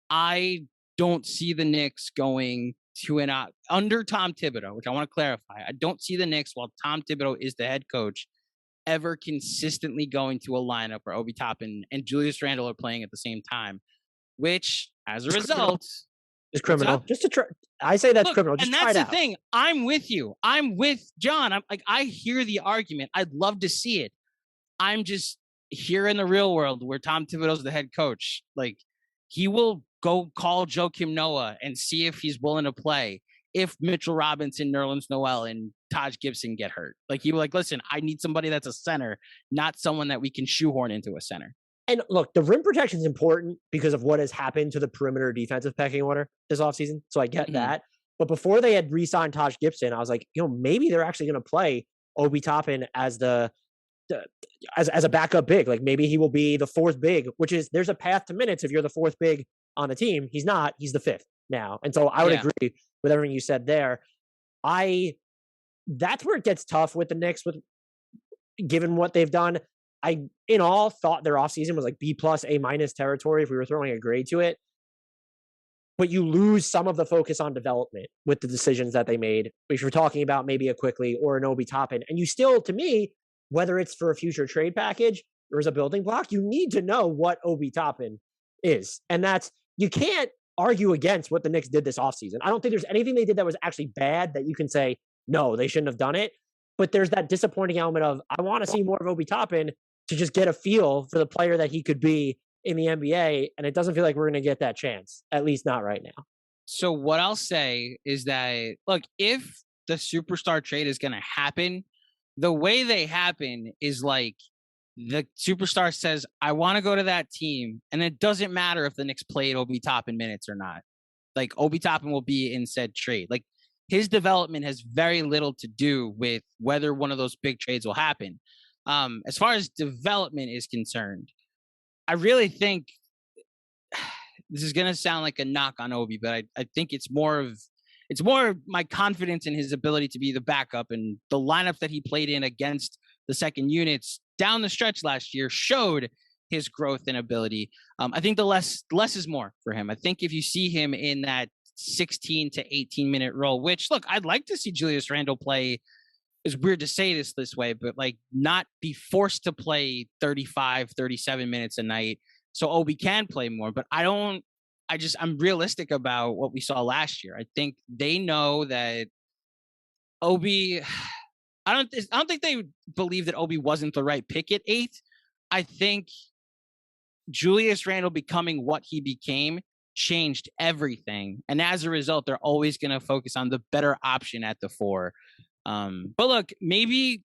I don't see the Knicks going to under Tom Thibodeau, which I want to clarify. I don't see the Knicks, while Tom Thibodeau is the head coach, ever consistently going to a lineup where Obi Toppin and Julius Randle are playing at the same time, which as a result is criminal. Just to try, I say that's criminal. Just and that's the thing. I'm with you. I'm with John. I'm like, I hear the argument. I'd love to see it. I'm just here in the real world where Tom Thibodeau's the head coach. Like, he will go call Joakim Noah and see if he's willing to play if Mitchell Robinson, Nerlens Noel, and Taj Gibson get hurt. Like, he was like, listen, I need somebody that's a center, not someone that we can shoehorn into a center. And look, the rim protection is important because of what has happened to the perimeter defensive pecking order this offseason. So I get that. But before they had re-signed Taj Gibson, I was like, maybe they're actually going to play Obi Toppin as as a backup big. Like, maybe he will be the 4th big, which is, there's a path to minutes if you're the 4th big on the team. He's not. He's the 5th now. And so I would agree with everything you said there. That's where it gets tough with the Knicks, given what they've done. I, in all, thought their offseason was like B+, A- territory if we were throwing a grade to it. but you lose some of the focus on development with the decisions that they made. If you're talking about maybe a Quickley or an Obi Toppin, and you still, to me, whether it's for a future trade package or as a building block, you need to know what Obi Toppin is. And that's, you can't argue against what the Knicks did this offseason. I don't think there's anything they did that was actually bad that you can say, no, they shouldn't have done it. But there's that disappointing element of, I want to see more of Obi Toppin to just get a feel for the player that he could be in the NBA. And it doesn't feel like we're going to get that chance, at least not right now. So what I'll say is that, look, if the superstar trade is going to happen, the way they happen is like the superstar says, I want to go to that team. And it doesn't matter if the Knicks played Obi Toppin minutes or not. Like, Obi Toppin will be in said trade. Like, his development has very little to do with whether one of those big trades will happen. As far as development is concerned, I really think this is going to sound like a knock on Obi, but I think it's more of my confidence in his ability to be the backup, and the lineups that he played in against the second units down the stretch last year showed his growth and ability. I think the less is more for him. I think if you see him in that 16 to 18 minute role, which, look, I'd like to see Julius Randle play. It's weird to say this way, but like, not be forced to play 35, 37 minutes a night. So Obi can play more, but I'm realistic about what we saw last year. I think they know that Obi, I don't think they believe that Obi wasn't the right pick at 8. I think Julius Randle becoming what he became changed everything. And as a result, they're always going to focus on the better option at the 4. But look, maybe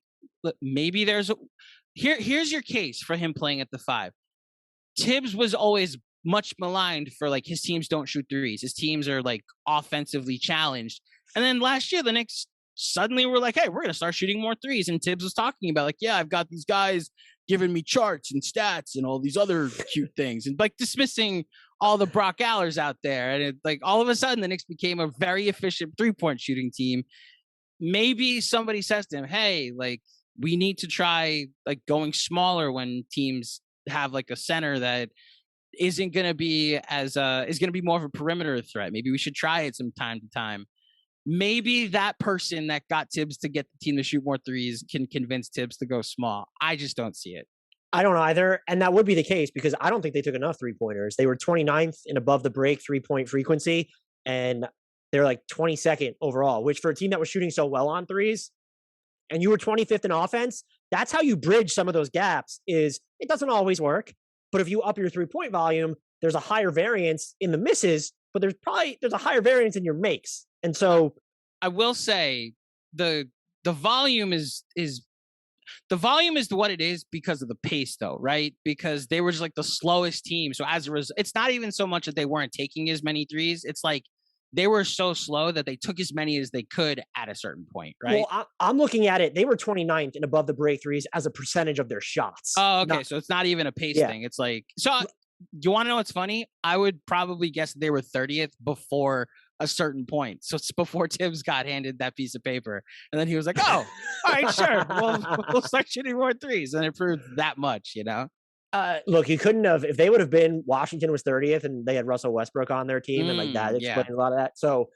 here's your case for him playing at the 5. Tibbs was always much maligned for, like, his teams don't shoot threes. His teams are like offensively challenged. And then last year, the Knicks suddenly were like, hey, we're going to start shooting more threes. And Tibbs was talking about, like, yeah, I've got these guys giving me charts and stats and all these other cute things, and like dismissing all the Brock Allers out there. And it, like, all of a sudden the Knicks became a very efficient 3-point shooting team. Maybe somebody says to him, hey, like, we need to try like going smaller when teams have like a center that isn't going to be as is going to be more of a perimeter threat. Maybe we should try it from time to time. Maybe that person that got Tibbs to get the team to shoot more threes can convince Tibbs to go small. I just don't see it. I don't either. And that would be the case because I don't think they took enough 3-pointers. They were 29th in above the break 3-point frequency, and they're like 22nd overall, which for a team that was shooting so well on threes, and you were 25th in offense, that's how you bridge some of those gaps. Is it doesn't always work, but if you up your 3-point volume, there's a higher variance in the misses, but there's a higher variance in your makes. And so I will say the volume is what it is because of the pace, though, right? Because they were just like the slowest team. So as a result, it's not even so much that they weren't taking as many threes. It's like they were so slow that they took as many as they could at a certain point, right? Well, I'm looking at it. They were 29th in above the break threes as a percentage of their shots. Oh, okay. So it's not even a pace thing. It's like, so you want to know what's funny? I would probably guess that they were 30th before a certain point. So it's before Tibbs got handed that piece of paper. And then he was like, oh, all right, sure. We'll start shooting more threes. And it proved that much, you know? Look, you couldn't have, if they would have been, Washington was 30th and they had Russell Westbrook on their team and like that explained a lot of that. So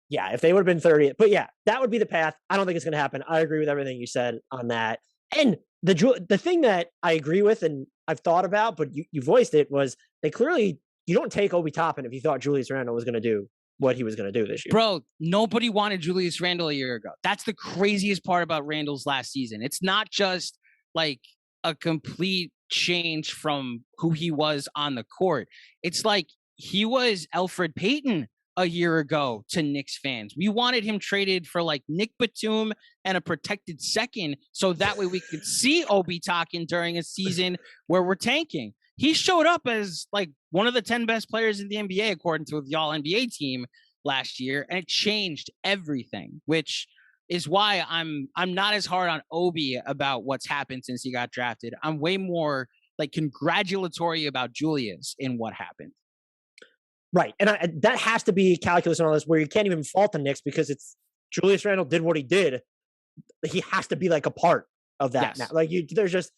yeah, if they would have been 30th, but yeah, that would be the path. I don't think it's going to happen. I agree with everything you said on that. And the thing that I agree with and I've thought about, but you voiced it, was they clearly, you don't take Obi Toppin if you thought Julius Randle was going to do what he was going to do this year. Bro, nobody wanted Julius Randle a year ago. That's the craziest part about Randle's last season. It's not just like a complete change from who he was on the court. It's like he was Elfrid Payton a year ago to Knicks fans. We wanted him traded for like Nick Batum and a protected second so that way we could see Obi Toppin during a season where we're tanking. He showed up as like one of the 10 best players in the NBA according to the All-NBA team last year, and it changed everything, which is why I'm not as hard on Obi about what's happened since he got drafted. I'm way more like congratulatory about Julius in what happened. Right. And that has to be calculus and all this where you can't even fault the Knicks because it's Julius Randle did what he did. He has to be like a part of that. Yes. Now. Like there's just,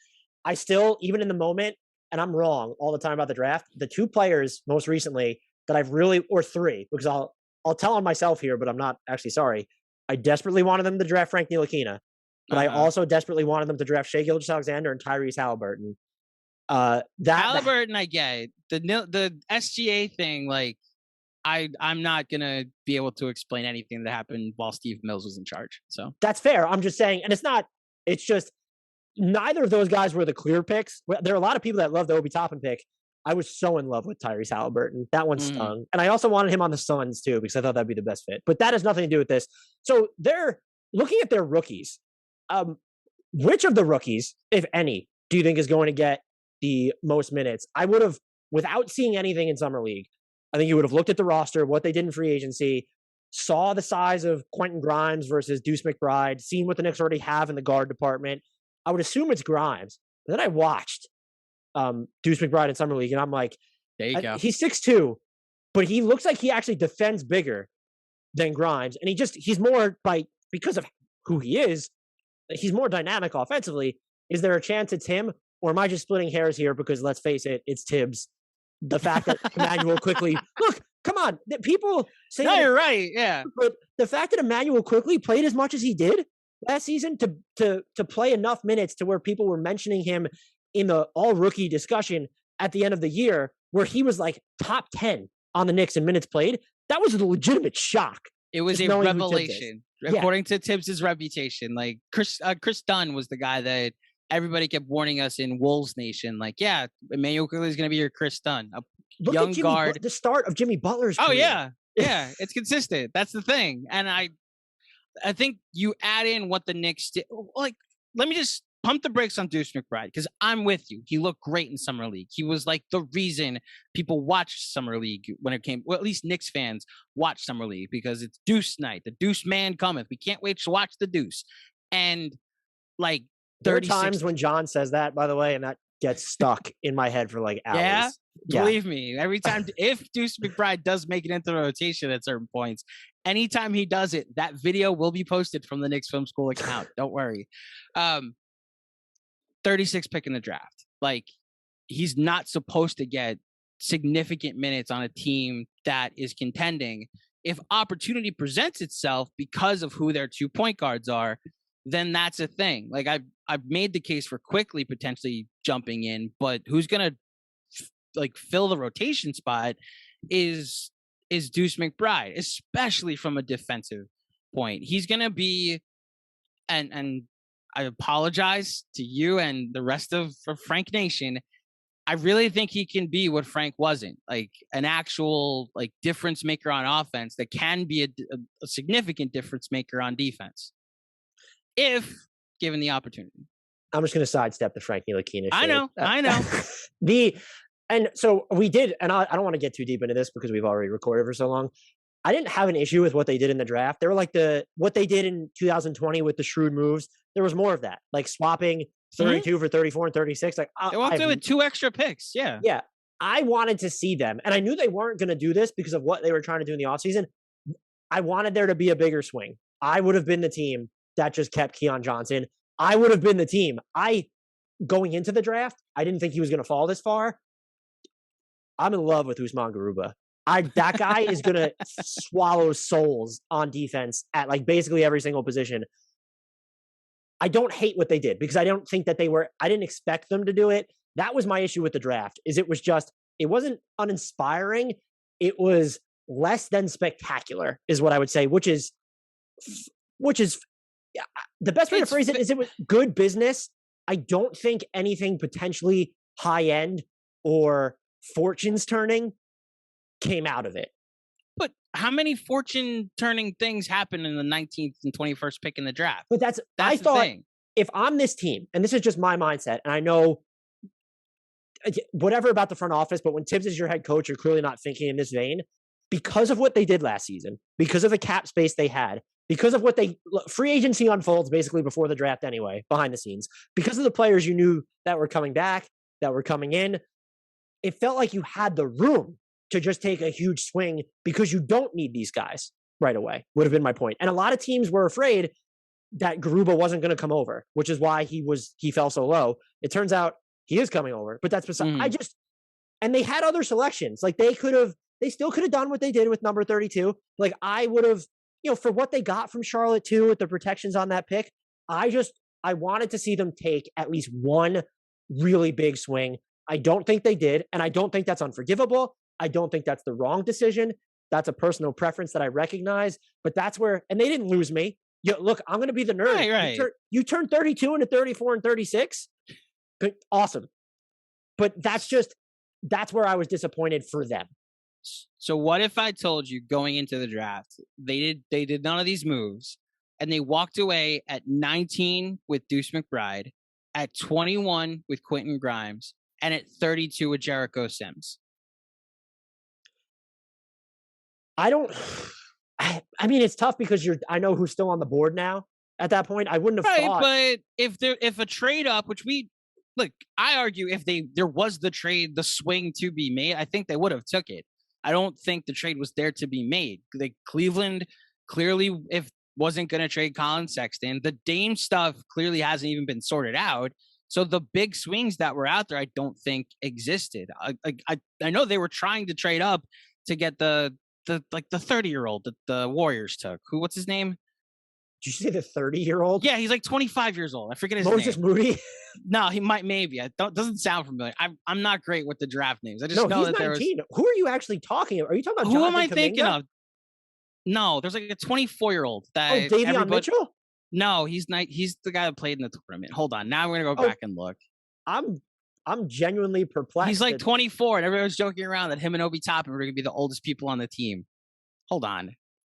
I still, even in the moment, and I'm wrong all the time about the draft, the 2 players most recently that I've really, or three, because I'll tell on myself here, but I'm not actually sorry. I desperately wanted them to draft Frank Ntilikina, but I also desperately wanted them to draft Shai Gilgeous-Alexander and Tyrese Halliburton. Halliburton, I get the SGA thing. Like, I'm not gonna be able to explain anything that happened while Steve Mills was in charge. So that's fair. I'm just saying, and it's just neither of those guys were the clear picks. There are a lot of people that love the Obi Toppin pick. I was so in love with Tyrese Halliburton. That one stung. And I also wanted him on the Suns too, because I thought that'd be the best fit. But that has nothing to do with this. So they're looking at their rookies. Which of the rookies, if any, do you think is going to get the most minutes? I would have, without seeing anything in Summer League, I think you would have looked at the roster, what they did in free agency, saw the size of Quentin Grimes versus Deuce McBride, seen what the Knicks already have in the guard department. I would assume it's Grimes. But then I watched Deuce McBride in Summer League, and I'm like, there you go. He's 6'2", but he looks like he actually defends bigger than Grimes. And he's more, because of who he is, he's more dynamic offensively. Is there a chance it's him? Or am I just splitting hairs here? Because let's face it, it's Tibbs. The fact that Immanuel Quickley, look, come on, people say you're right, yeah. But the fact that Immanuel Quickley played as much as he did last season to play enough minutes to where people were mentioning him in the all rookie discussion at the end of the year, where he was like top 10 on the Knicks in minutes played, that was a legitimate shock. It was a revelation, according to Tibbs' reputation. Like Chris Dunn was the guy that everybody kept warning us in Wolves Nation. Like, yeah, Immanuel Quickley is going to be your Chris Dunn, a young guard. The start of Jimmy Butler's career. Oh yeah, it's consistent. That's the thing, and I think you add in what the Knicks did. Like, let me just pump the brakes on Deuce McBride, because I'm with you. He looked great in Summer League. He was like the reason people watched Summer League when it came. Well, at least Knicks fans watch Summer League because it's Deuce night. The Deuce man cometh. We can't wait to watch the Deuce. And like, there are times when John says that, by the way, and that gets stuck in my head for like hours. Yeah? Believe me, every time, if Deuce McBride does make it into the rotation at certain points, anytime he does it, that video will be posted from the Knicks Film School account. Don't worry. 36 pick in the draft. Like, he's not supposed to get significant minutes on a team that is contending. If opportunity presents itself because of who their 2 point guards are, then that's a thing. Like, I've made the case for Quickley potentially jumping in, but who's gonna fill the rotation spot is Deuce McBride, especially from a defensive point. He's gonna be, and I apologize to you and the rest of Frank Nation. I really think he can be what Frank wasn't, like an actual difference maker on offense that can be a significant difference maker on defense, if given the opportunity. I'm just going to sidestep the Frank Ntilikina. I know. And so we did, and I don't want to get too deep into this because we've already recorded for so long. I didn't have an issue with what they did in the draft. They were like what they did in 2020 with the shrewd moves. There was more of that, like swapping 32 for 34 and 36. Like, they walked away with 2 extra picks. Yeah. Yeah. I wanted to see them, and I knew they weren't going to do this because of what they were trying to do in the offseason. I wanted there to be a bigger swing. I would have been the team that just kept Keon Johnson. I would have been the team. Going into the draft, I didn't think he was going to fall this far. I'm in love with Usman Garuba. That guy is going to swallow souls on defense at basically every single position. I don't hate what they did because I don't think that I didn't expect them to do it. That was my issue with the draft, it wasn't uninspiring. It was less than spectacular is what I would say, which is the best way to phrase it is it was good business. I don't think anything potentially high end or fortunes turning came out of it. But how many fortune turning things happen in the 19th and 21st pick in the draft? But I thought, if I'm this team, and this is just my mindset, and I know whatever about the front office, but when Tibbs is your head coach, you're clearly not thinking in this vein. Because of what they did last season, because of the cap space they had, because of free agency unfolds basically before the draft anyway, behind the scenes, because of the players you knew that were coming back, that were coming in, it felt like you had the room to just take a huge swing because you don't need these guys right away, would have been my point. And a lot of teams were afraid that Garuba wasn't going to come over, which is why he fell so low. It turns out he is coming over, but that's beside, and they had other selections. Like, they could have they still could have done what they did with number 32. Like, I would have, for what they got from Charlotte too, with the protections on that pick, I wanted to see them take at least one really big swing. I don't think they did, and I don't think that's unforgivable. I don't think that's the wrong decision. That's a personal preference that I recognize, but that's where, and they didn't lose me. Look, I'm going to be the nerd. Right. You turn 32 into 34 and 36. Awesome. But that's where I was disappointed for them. So what if I told you going into the draft, they did none of these moves, and they walked away at 19 with Deuce McBride, at 21 with Quentin Grimes, and at 32 with Jericho Sims? I mean, it's tough because I know who's still on the board now at that point. I wouldn't have thought. But if a trade up, which I argue if there was the swing to be made, I think they would have took it. I don't think the trade was there to be made. Cleveland clearly wasn't going to trade Colin Sexton. The Dame stuff clearly hasn't even been sorted out. So the big swings that were out there, I don't think existed. I know they were trying to trade up to get the 30-year-old that the Warriors took. What's his name? Did you say the 30-year-old? Yeah, he's like 25 years old. I forget his name. Moses Moody? No, he might, maybe. Doesn't sound familiar. I'm not great with the draft names. I just know that 19. Who are you actually talking about? Are you talking about Who Jonathan am I Kuminga? thinking of? No, there's like a 24-year-old that. Davion Mitchell? No, he's not. He's the guy that played in the tournament. Hold on. Now we're gonna go back and look. I'm genuinely perplexed. He's like 24, and everyone's joking around that him and Obi Toppin were gonna be the oldest people on the team. Hold on.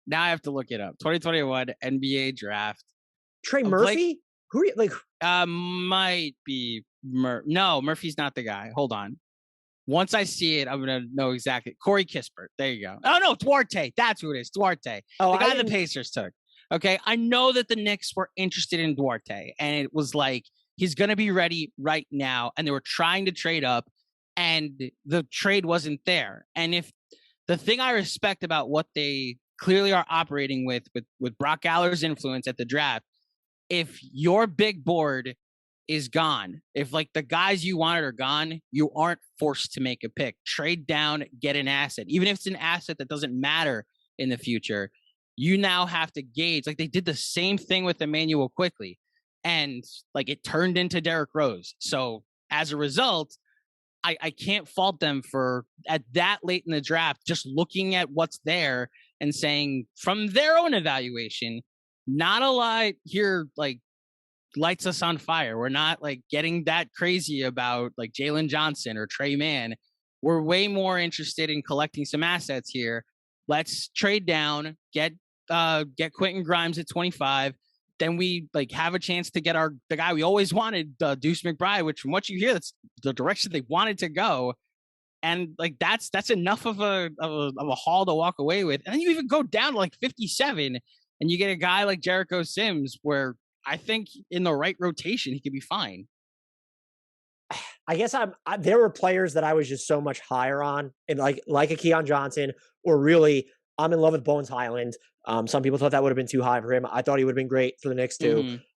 Now I have to look it up. 2021 NBA draft. Trey Murphy? Who are you like? Might be no, Murphy's not the guy. Hold on. Once I see it, I'm gonna know exactly. Corey Kispert. There you go. Oh no, Duarte. That's who it is. Duarte. The guy the Pacers took. Okay. I know that the Knicks were interested in Duarte, and it was like he's gonna be ready right now, and they were trying to trade up, and the trade wasn't there. And if the thing I respect about what they clearly are operating with Brock Aller's influence at the draft, if your big board is gone, if like the guys you wanted are gone, you aren't forced to make a pick. Trade down, get an asset. Even if it's an asset that doesn't matter in the future, you now have to gauge. Like they did the same thing with Immanuel Quickley, and like it turned into Derrick Rose. So as a result, I can't fault them for at that late in the draft, just looking at what's there and saying from their own evaluation, not a lot here, like lights us on fire. We're not like getting that crazy about like Jalen Johnson or Trey Mann. We're way more interested in collecting some assets here. Let's trade down, get Quentin Grimes at 25. Then we like have a chance to get the guy we always wanted, Deuce McBride, which from what you hear, that's the direction they wanted to go. And like that's enough of a haul to walk away with. And then you even go down to like 57 and you get a guy like Jericho Sims, where I think in the right rotation, he could be fine. I guess there were players that I was just so much higher on, and like a Keon Johnson, or really I'm in love with Bones Highland. Some people thought that would have been too high for him. I thought he would have been great for the Knicks too.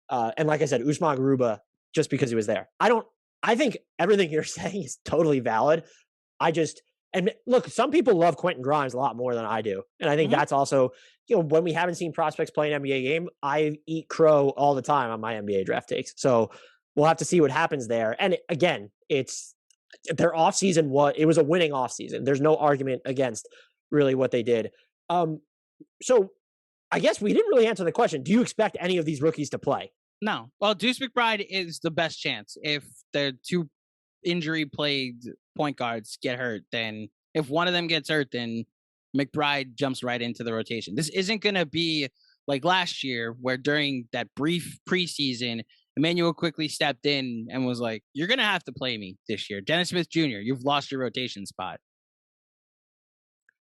Mm-hmm. And like I said, Usman Garuba, just because he was there. I think everything you're saying is totally valid. And look, some people love Quentin Grimes a lot more than I do. And I think that's also, when we haven't seen prospects play an NBA game, I eat crow all the time on my NBA draft takes. So we'll have to see what happens there. And again, it's their offseason. It was a winning offseason. There's no argument against really what they did. So I guess we didn't really answer the question. Do you expect any of these rookies to play? No. Well, Deuce McBride is the best chance. If the two injury-plagued point guards get hurt, then if one of them gets hurt, then McBride jumps right into the rotation. This isn't going to be like last year, where during that brief preseason, Immanuel Quickley stepped in and was like, "You're going to have to play me this year, Dennis Smith Jr. You've lost your rotation spot."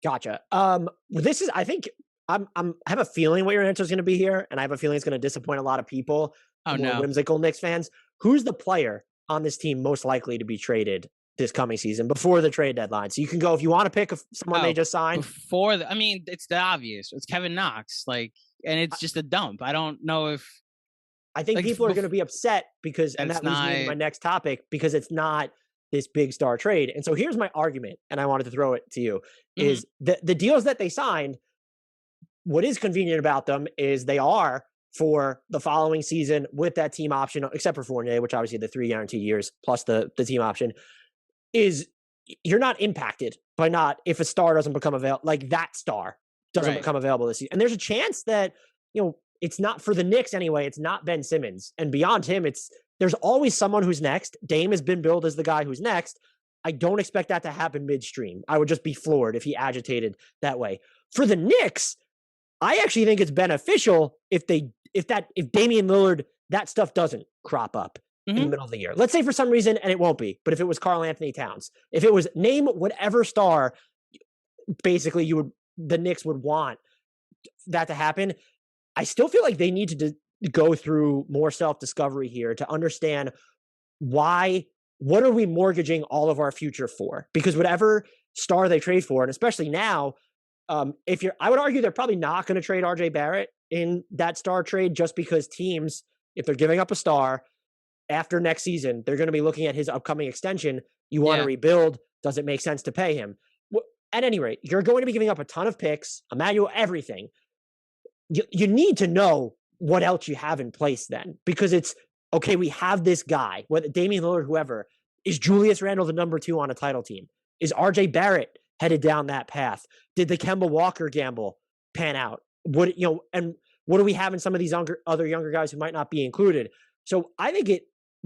Gotcha. This is, I think, I have a feeling what your answer is going to be here, and I have a feeling it's going to disappoint a lot of people. Oh no, whimsical Knicks fans. Who's the player on this team most likely to be traded this coming season before the trade deadline? So you can go if you want to pick someone they just signed. It's the obvious. It's Kevin Knox. And it's just a dump. I don't know if. I think people are going to be upset because, and that leads me to my next topic, because it's not this big star trade. And so here's my argument, and I wanted to throw it to you, is the deals that they signed, what is convenient about them is they are for the following season with that team option, except for Fournier, which obviously the 3 guaranteed years plus the team option, is you're not impacted by not, if a star doesn't become available, like that star doesn't become available this season. And there's a chance that, it's not for the Knicks anyway. It's not Ben Simmons. And beyond him, there's always someone who's next. Dame has been billed as the guy who's next. I don't expect that to happen midstream. I would just be floored if he agitated that way. For the Knicks, I actually think it's beneficial if Damian Lillard, that stuff doesn't crop up in the middle of the year. Let's say for some reason, and it won't be, but if it was Karl Anthony Towns, if it was name whatever star, basically the Knicks would want that to happen. I still feel like they need to go through more self-discovery here to understand what are we mortgaging all of our future for? Because whatever star they trade for, and especially now, I would argue they're probably not going to trade RJ Barrett in that star trade, just because teams, if they're giving up a star after next season, they're going to be looking at his upcoming extension. You want to rebuild. Does it make sense to pay him? At any rate, you're going to be giving up a ton of picks, Immanuel, everything. You need to know what else you have in place then, because it's, okay, we have this guy, whether Damian Lillard, whoever, is Julius Randle the number 2 on a title team? Is RJ Barrett headed down that path? Did the Kemba Walker gamble pan out? And what do we have in some of these other younger guys who might not be included? So I think it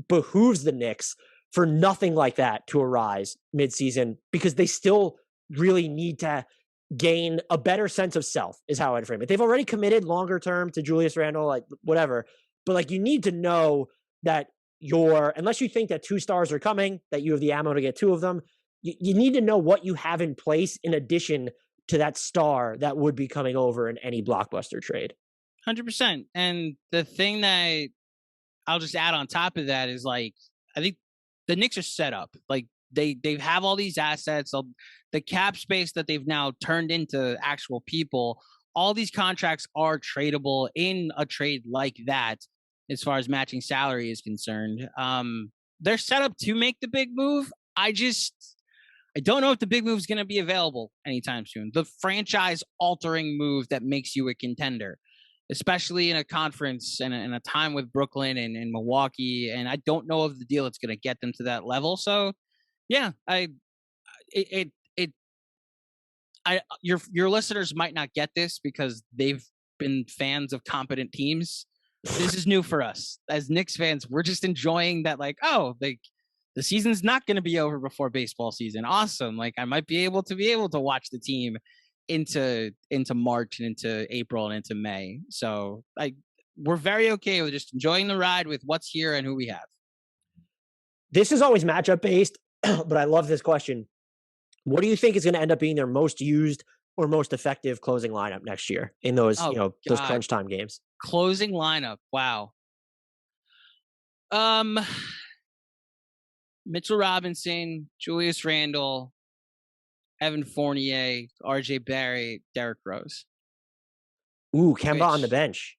behooves the Knicks for nothing like that to arise midseason, because they still really need to gain a better sense of self, is how I'd frame it. They've already committed longer term to Julius Randle, like whatever, but you need to know that unless you think that 2 stars are coming, that you have the ammo to get 2 of them, you need to know what you have in place in addition to that star that would be coming over in any blockbuster trade. 100%. And the thing that I'll just add on top of that is, I think the Knicks are set up. They have all these assets, the cap space that they've now turned into actual people. All these contracts are tradable in a trade like that, as far as matching salary is concerned. They're set up to make the big move. I don't know if the big move is going to be available anytime soon. The franchise-altering move that makes you a contender, especially in a conference and a time with Brooklyn and Milwaukee. And I don't know of the deal that's going to get them to that level. So, yeah, your listeners might not get this because they've been fans of competent teams. This is new for us as Knicks fans. We're just enjoying that, the season's not going to be over before baseball season. Awesome. I might be able to watch the team into March and into April and into May. So we're very okay with just enjoying the ride with what's here and who we have. This is always matchup based, but I love this question. What do you think is going to end up being their most used or most effective closing lineup next year in those, those crunch time games? Closing lineup. Wow. Mitchell Robinson, Julius Randle, Evan Fournier, RJ Barrett, Derrick Rose. Ooh, Kemba on the bench.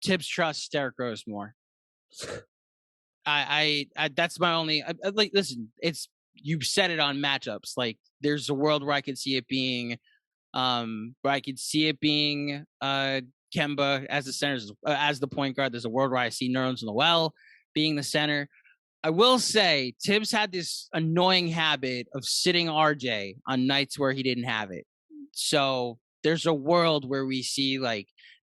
Tibbs trusts Derrick Rose more. I that's my only, listen, you said it on matchups. There's a world where I could see it being, Kemba as the center, as the point guard. There's a world where I see Nerlens Noel being the center. I will say Tibbs had this annoying habit of sitting RJ on nights where he didn't have it. So there's a world where we see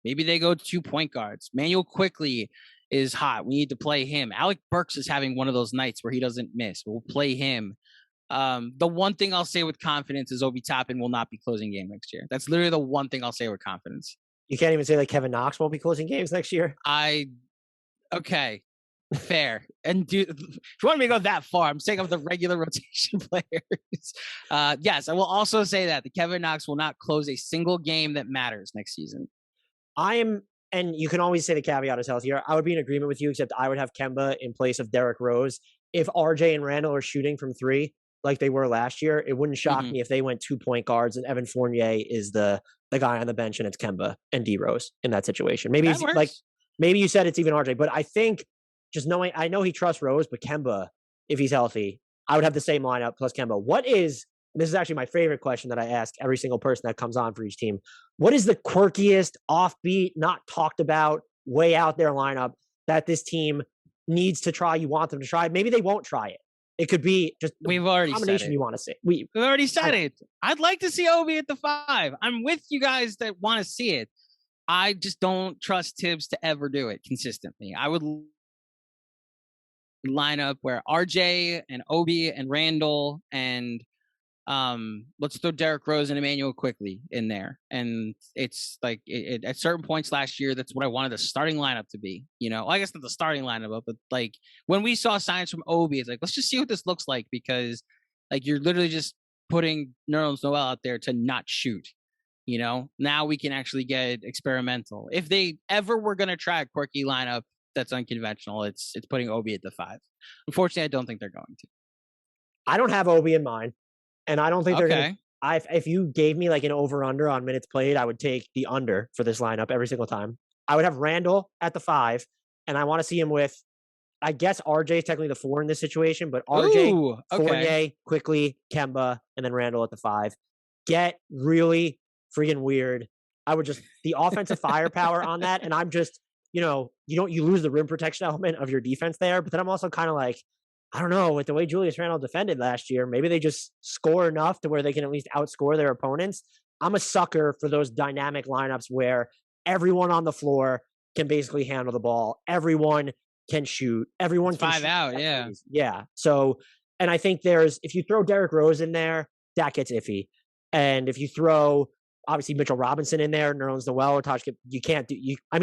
maybe they go 2 point guards. Immanuel Quickley is hot. We need to play him. Alec Burks is having one of those nights where he doesn't miss. We'll play him. The one thing I'll say with confidence is Obi Toppin will not be closing game next year. That's literally the one thing I'll say with confidence. You can't even say Kevin Knox won't be closing games next year. Okay. Fair. And if you want me to go that far, I'm saying of the regular rotation players. Yes, I will also say that the Kevin Knox will not close a single game that matters next season. And you can always say the caveat is health here. I would be in agreement with you, except I would have Kemba in place of Derrick Rose. If RJ and Randall are shooting from 3 like they were last year, it wouldn't shock me if they went 2 point guards and Evan Fournier is the guy on the bench and it's Kemba and D Rose in that situation. Maybe maybe you said it's even RJ, but I think just knowing, I know he trusts Rose, but Kemba, if he's healthy, I would have the same lineup plus Kemba. This is actually my favorite question that I ask every single person that comes on for each team. What is the quirkiest, offbeat, not talked about, way out there lineup that this team needs to try? You want them to try? Maybe they won't try it. It could be just we've already combination you want to see. We've already said it. I'd like to see Obi at the 5. I'm with you guys that want to see it. I just don't trust Tibbs to ever do it consistently. I would line up where RJ and Obi and Randle and let's throw Derrick Rose and Immanuel Quickley in there. And it's like at certain points last year, that's what I wanted the starting lineup to be. Well, I guess not the starting lineup, but like when we saw signs from Obi, it's like, let's just see what this looks like, because like you're literally just putting Nerlens Noel out there to not shoot. Now we can actually get experimental. If they ever were going to try a quirky lineup that's unconventional, it's putting Obi at the 5. Unfortunately, I don't think they're going to. I don't have Obi in mind. And I don't think they're going to. If you gave me like an over-under on minutes played, I would take the under for this lineup every single time. I would have Randle at the 5, and I want to see him with, I guess RJ is technically the 4 in this situation, but RJ, Fournier, Quickley, Kemba, and then Randle at the 5. Get really freaking weird. I would just, the offensive firepower on that, and I'm just, you lose the rim protection element of your defense there, but then I'm also kind of like, I don't know, with the way Julius Randle defended last year, maybe they just score enough to where they can at least outscore their opponents. I'm a sucker for those dynamic lineups where everyone on the floor can basically handle the ball. Everyone can shoot. Everyone can 5 out, yeah. Yeah. So, and I think if you throw Derrick Rose in there, that gets iffy. And if you throw, obviously, Mitchell Robinson in there, Nerlens Noel, or Taj Gibson, you can't do.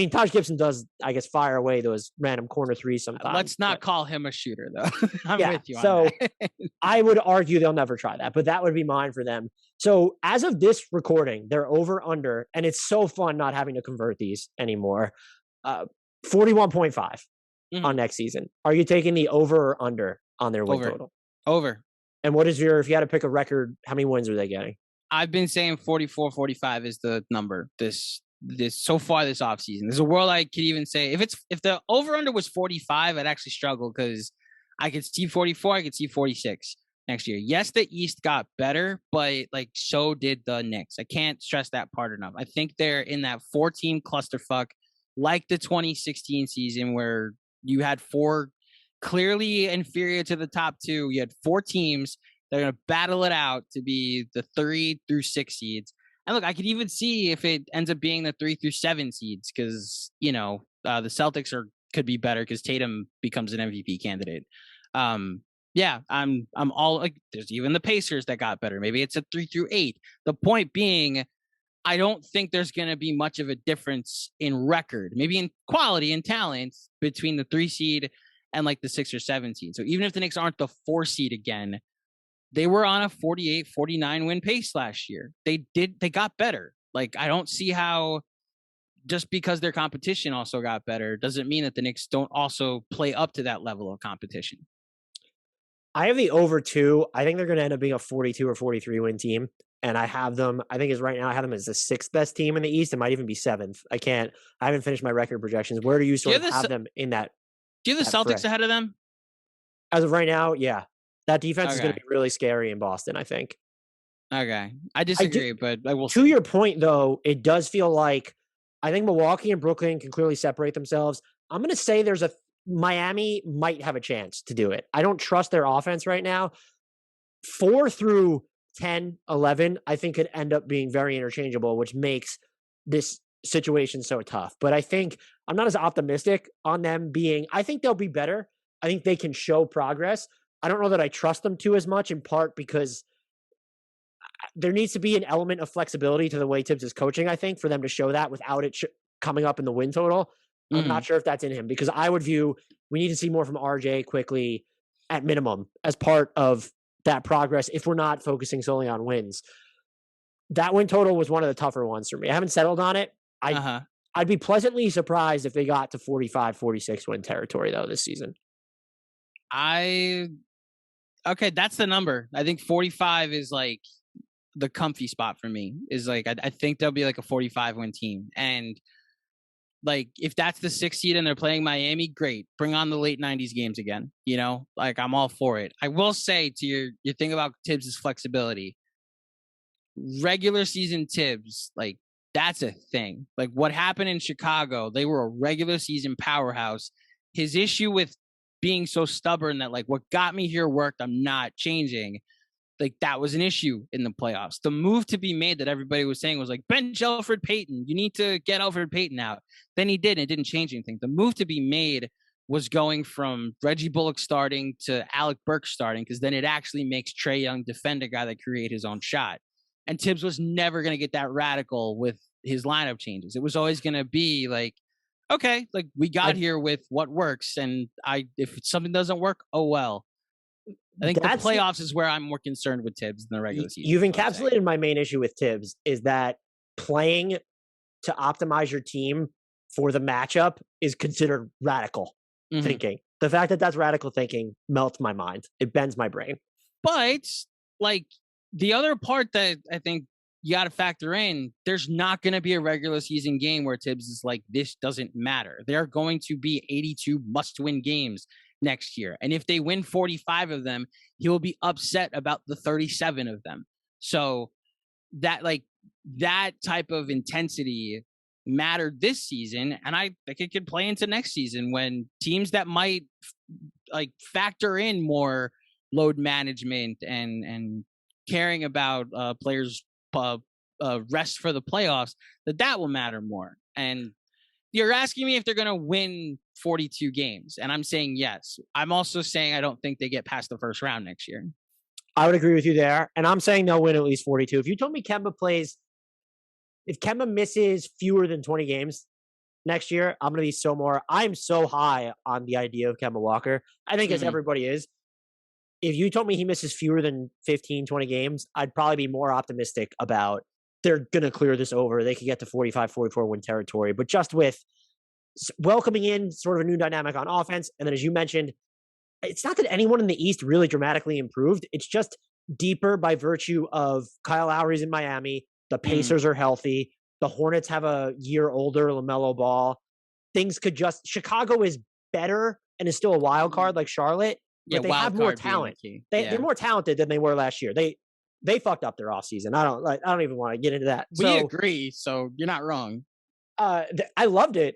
Taj Gibson does, I guess, fire away those random corner threes sometimes. Let's not call him a shooter, though. I'm with you on that. I would argue they'll never try that, but that would be mine for them. So as of this recording, they're over under, and it's so fun not having to convert these anymore. 41.5 on next season. Are you taking the over or under on their win total? Over. And what is if you had to pick a record, how many wins are they getting? I've been saying 44, 45 is the number this so far this offseason. There's a world I could even say if the over under was 45, I'd actually struggle, because I could see 44, I could see 46 next year. Yes, the East got better, but like so did the Knicks. I can't stress that part enough. I think they're in that 4-team clusterfuck, like the 2016 season where you had 4 clearly inferior to the top 2. You had 4 teams. They're going to battle it out to be the 3 through 6 seeds. And look, I could even see if it ends up being the 3 through 7 seeds, because, the Celtics could be better because Tatum becomes an MVP candidate. I'm all like, there's even the Pacers that got better. Maybe it's a 3 through 8. The point being, I don't think there's going to be much of a difference in record, maybe in quality and talent between the 3 seed and like the 6 or 7 seed. So even if the Knicks aren't the 4 seed again, they were on a 48, 49 win pace last year. They got better. Like, I don't see how just because their competition also got better doesn't mean that the Knicks don't also play up to that level of competition. I have the over 2. I think they're going to end up being a 42 or 43 win team. And I have them, I think right now I have them as the 6th best team in the East. It might even be 7th. I haven't finished my record projections. Where do you sort of have them in that? Do you have the Celtics ahead of them? As of right now, yeah. That defense is going to be really scary in Boston, I think. Okay. I disagree, but I will. To your point, though, it does feel like I think Milwaukee and Brooklyn can clearly separate themselves. I'm going to say Miami might have a chance to do it. I don't trust their offense right now. 4 through 10, 11, I think could end up being very interchangeable, which makes this situation so tough. But I think I'm not as optimistic on them being, I think they'll be better. I think they can show progress. I don't know that I trust them to as much, in part because there needs to be an element of flexibility to the way Tibbs is coaching, I think, for them to show that without it coming up in the win total. I'm not sure if that's in him, because I would view we need to see more from RJ Quickley at minimum as part of that progress if we're not focusing solely on wins. That win total was one of the tougher ones for me. I haven't settled on it. I'd be pleasantly surprised if they got to 45, 46 win territory, though, this season. Okay, that's the number. I think 45 is like the comfy spot for me. Is like I think they'll be like a 45 win team, and Like, if that's the 6th seed and they're playing Miami, great. Bring on the late 90s games again. You know, like, I'm all for it. I will say to your thing about Tibbs' flexibility, regular season Tibbs, like, that's a thing. Like, what happened in Chicago, they were a regular season powerhouse. His issue with being so stubborn that, like, what got me here worked, I'm not changing. Like, that was an issue in the playoffs. The move to be made that everybody was saying was like, bench Elfrid Payton. You need to get Elfrid Payton out. Then he did, and it didn't change anything. The move to be made was going from Reggie Bullock starting to Alec Burks starting, because then it actually makes Trae Young defend a guy that create his own shot. And Tibbs was never going to get that radical with his lineup changes. It was always going to be like, okay, like, we got here with what works, and if something doesn't work, oh well. I think the playoffs is where I'm more concerned with Tibbs than the regular season. You've encapsulated my main issue with Tibbs, is that playing to optimize your team for the matchup is considered radical thinking. The fact that that's radical thinking melts my mind. It bends my brain. But, like, the other part that I think you got to factor in, there's not going to be a regular season game where Tibbs is like, this doesn't matter. There are going to be 82 must-win games next year. And if they win 45 of them, he will be upset about the 37 of them. So that, like, that type of intensity mattered this season. And I think it could play into next season when teams that might like factor in more load management and caring about players' rest for the playoffs, that will matter more. And you're asking me if they're going to win 42 games, and I'm saying yes. I'm also saying I don't think they get past the first round next year. I would agree with you there, and I'm saying they'll win at least 42. If you told me if Kemba misses fewer than 20 games next year, I'm going to be I'm so high on the idea of Kemba Walker. I think as everybody is. If you told me he misses fewer than 15, 20 games, I'd probably be more optimistic about they're going to clear this over. They could get to 45, 44 win territory. But just with welcoming in sort of a new dynamic on offense, and then as you mentioned, it's not that anyone in the East really dramatically improved. It's just deeper by virtue of Kyle Lowry's in Miami. The Pacers are healthy. The Hornets have a year older LaMelo Ball. Chicago is better and is still a wild card like Charlotte. But they have more talent. They're more talented than they were last year. They fucked up their offseason. I don't even want to get into that. We agree, so you're not wrong. I loved it.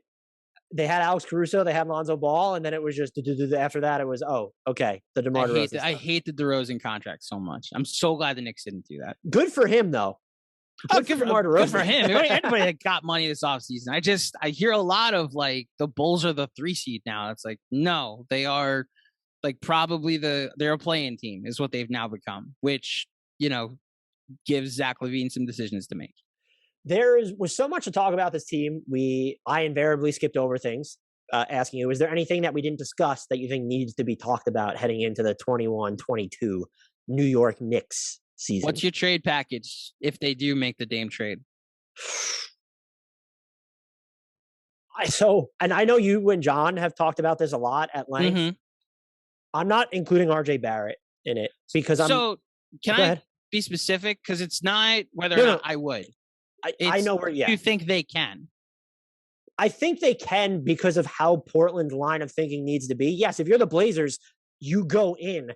They had Alex Caruso, they had Lonzo Ball, and then it was just after that it was okay. The DeMar DeRozan. I hate the DeRozan contract so much. I'm so glad the Knicks didn't do that. Good for him though. Good for him. Anybody that got money this offseason. I hear a lot of like the Bulls are the 3 seed now. It's like, no, they are like probably they're a play-in team is what they've now become, which, you know, gives Zach LaVine some decisions to make. There was so much to talk about this team. I invariably skipped over things, asking you, is there anything that we didn't discuss that you think needs to be talked about heading into the 21-22 New York Knicks season? What's your trade package if they do make the Dame trade? And I know you and John have talked about this a lot at length. I'm not including RJ Barrett in it because can I be specific? Because it's not whether or not I would. I know where. Yeah, do you think they can? I think they can because of how Portland's line of thinking needs to be. Yes, if you're the Blazers, you go in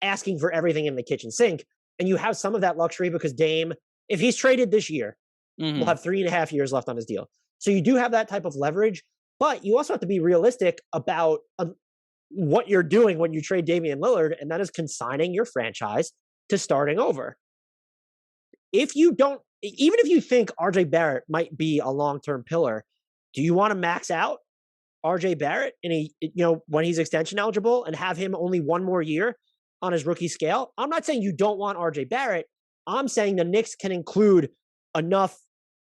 asking for everything in the kitchen sink, and you have some of that luxury because Dame, if he's traded this year, will have 3.5 years left on his deal. So you do have that type of leverage, but you also have to be realistic about what you're doing when you trade Damian Lillard, and that is consigning your franchise to starting over. Even if you think RJ Barrett might be a long-term pillar, do you want to max out RJ Barrett when he's extension eligible and have him only one more year on his rookie scale? I'm not saying you don't want RJ Barrett. I'm saying the Knicks can include enough,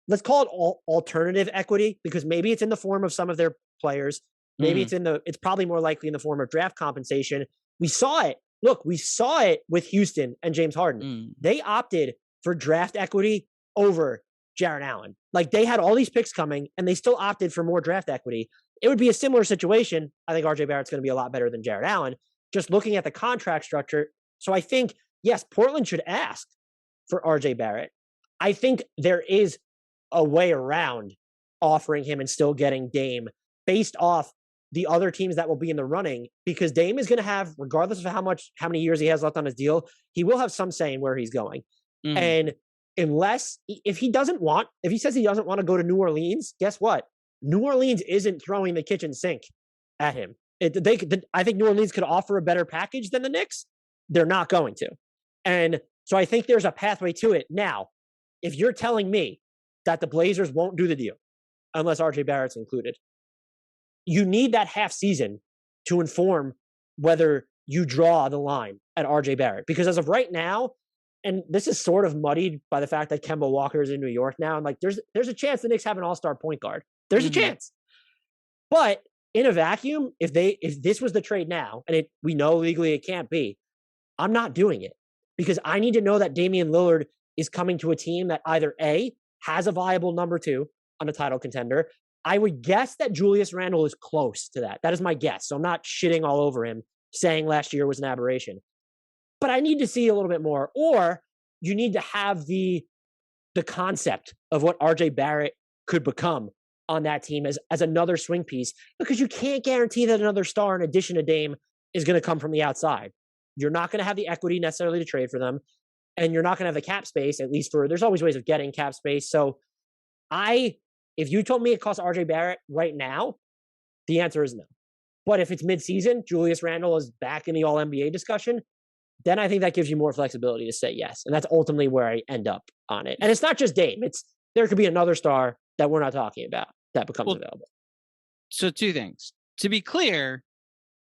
let's call it alternative equity, because maybe it's in the form of some of their players. Maybe it's probably more likely in the form of draft compensation. We saw it. Look, we saw it with Houston and James Harden. They opted for draft equity over Jarrett Allen. Like, they had all these picks coming and they still opted for more draft equity. It would be a similar situation. I think RJ Barrett's going to be a lot better than Jarrett Allen, just looking at the contract structure. So I think, yes, Portland should ask for RJ Barrett. I think there is a way around offering him and still getting Dame based off the other teams that will be in the running, because Dame is going to have, regardless of how many years he has left on his deal, he will have some say in where he's going. Mm-hmm. And if he says he doesn't want to go to New Orleans, guess what? New Orleans isn't throwing the kitchen sink at him. I think New Orleans could offer a better package than the Knicks. They're not going to. And so I think there's a pathway to it. Now, if you're telling me that the Blazers won't do the deal unless RJ Barrett's included, you need that half season to inform whether you draw the line at RJ Barrett. Because as of right now, and this is sort of muddied by the fact that Kemba Walker is in New York now, and like there's a chance the Knicks have an all-star point guard. There's a chance. But in a vacuum, if this was the trade now, and we know legally it can't be, I'm not doing it. Because I need to know that Damian Lillard is coming to a team that either A, has a viable number 2 on a title contender. I would guess that Julius Randle is close to that. That is my guess. So I'm not shitting all over him saying last year was an aberration. But I need to see a little bit more. Or you need to have the concept of what RJ Barrett could become on that team as another swing piece, because you can't guarantee that another star in addition to Dame is going to come from the outside. You're not going to have the equity necessarily to trade for them. And you're not going to have the cap space, at least there's always ways of getting cap space. So if you told me it costs RJ Barrett right now, the answer is no. But if it's midseason, Julius Randle is back in the All-NBA discussion, then I think that gives you more flexibility to say yes. And that's ultimately where I end up on it. And it's not just Dame. There could be another star that we're not talking about that becomes available. So 2 things. To be clear,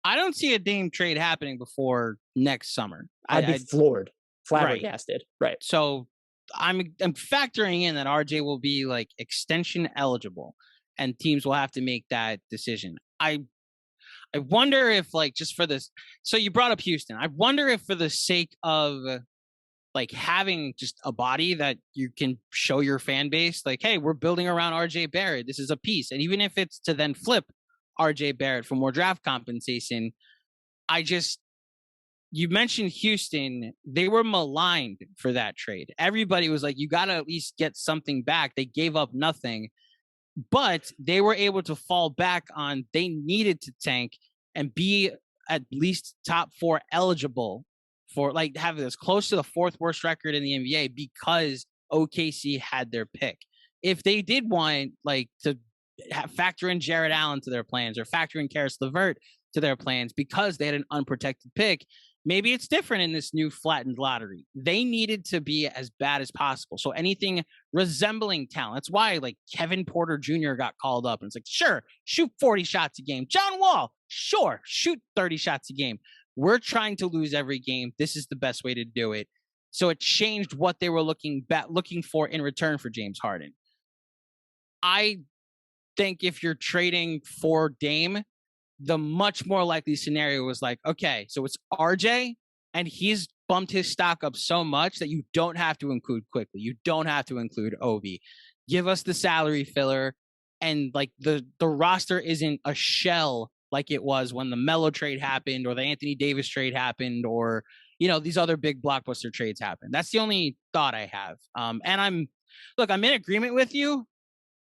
I don't see a Dame trade happening before next summer. I'd be floored. Flabbergasted. Right. So I'm factoring in that RJ will be like extension eligible and teams will have to make that decision. I wonder if like just for this, so you brought up Houston. I wonder if for the sake of like having just a body that you can show your fan base, like, hey, we're building around RJ Barrett. This is a piece. And even if it's to then flip RJ Barrett for more draft compensation, you mentioned Houston. They were maligned for that trade. Everybody was like, you got to at least get something back. They gave up nothing, but they were able to fall back on they needed to tank and be at least top 4 eligible for like having this close to the 4th worst record in the NBA because OKC had their pick. If they did want like to factor in Jared Allen to their plans or factor in Karis LeVert to their plans because they had an unprotected pick, maybe it's different in this new flattened lottery. They needed to be as bad as possible. So anything resembling talent. That's why like Kevin Porter Jr. got called up. And it's like, sure, shoot 40 shots a game. John Wall, sure, shoot 30 shots a game. We're trying to lose every game. This is the best way to do it. So it changed what they were looking for in return for James Harden. I think if you're trading for Dame, the much more likely scenario was like, okay, so it's RJ and he's bumped his stock up so much that you don't have to include Quickley. You don't have to include Obi. Give us the salary filler. And like the roster isn't a shell like it was when the Melo trade happened or the Anthony Davis trade happened or, these other big blockbuster trades happened. That's the only thought I have. And I'm in agreement with you.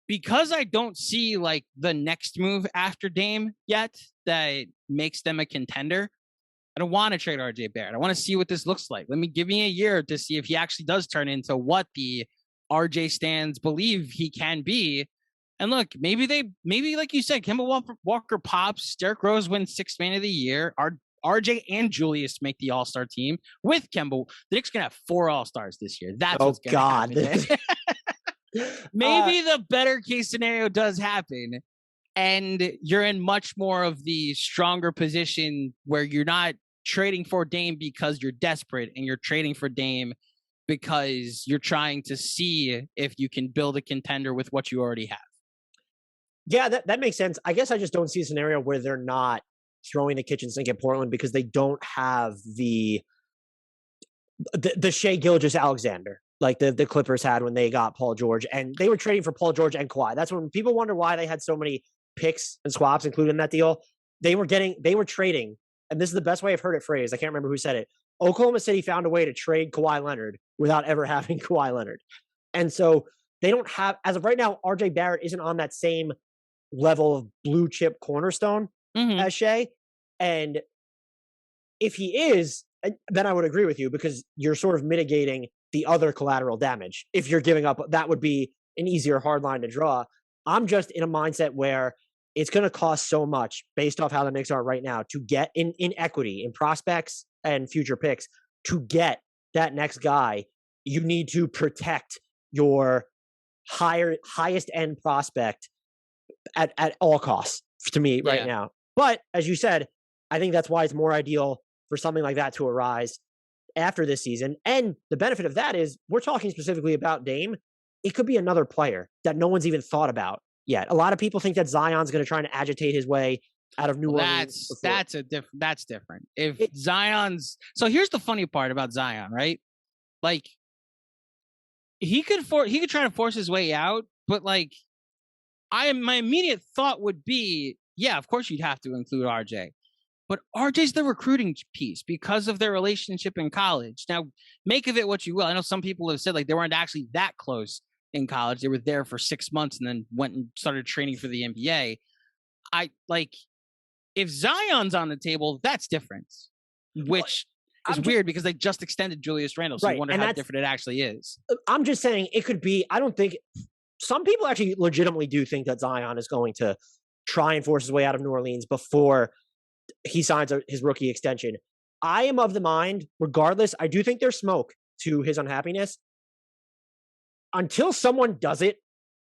Because I don't see like the next move after Dame yet that makes them a contender, I don't want to trade RJ Barrett. I want to see what this looks like. Give me a year to see if he actually does turn into what the RJ stands believe he can be. And look, maybe like you said, Kemba Walker pops, Derrick Rose wins 6th man of the year. RJ and Julius make the All-Star team with Kemba. The Knicks going to have 4 All-Stars this year. That's what's going to happen. Maybe the better case scenario does happen and you're in much more of the stronger position where you're not trading for Dame because you're desperate and you're trading for Dame because you're trying to see if you can build a contender with what you already have. Yeah, that makes sense. I guess I just don't see a scenario where they're not throwing the kitchen sink at Portland because they don't have the Shai Gilgeous-Alexander like the Clippers had when they got Paul George, and they were trading for Paul George and Kawhi. That's when people wonder why they had so many picks and swaps included in that deal. They were trading, and this is the best way I've heard it phrased. I can't remember who said it. Oklahoma City found a way to trade Kawhi Leonard without ever having Kawhi Leonard. And so they don't have, as of right now, RJ Barrett isn't on that same level of blue chip cornerstone as Shea. And if he is, then I would agree with you because you're sort of mitigating the other collateral damage. If you're giving up, that would be an easier hard line to draw. I'm just in a mindset where it's going to cost so much based off how the Knicks are right now to get in equity, in prospects and future picks, to get that next guy. You need to protect your highest end prospect at all costs to me right now. But as you said, I think that's why it's more ideal for something like that to arise after this season. And the benefit of that is we're talking specifically about Dame. It could be another player that no one's even thought about yet. A lot of people think that Zion's going to try and agitate his way out of New Orleans. That's different. Zion's, so here's the funny part about Zion, right? Like he could try to force his way out, but like my immediate thought would be, yeah, of course you'd have to include RJ. But RJ's the recruiting piece because of their relationship in college. Now, make of it what you will. I know some people have said like they weren't actually that close in college. They were there for 6 months and then went and started training for the NBA. If Zion's on the table, that's different. Which is weird because they just extended Julius Randle. So you wonder how different it actually is. I'm just saying it could be, I don't think, some people actually legitimately do think that Zion is going to try and force his way out of New Orleans before he signs his rookie extension. I am of the mind, regardless, I do think there's smoke to his unhappiness. Until someone does it,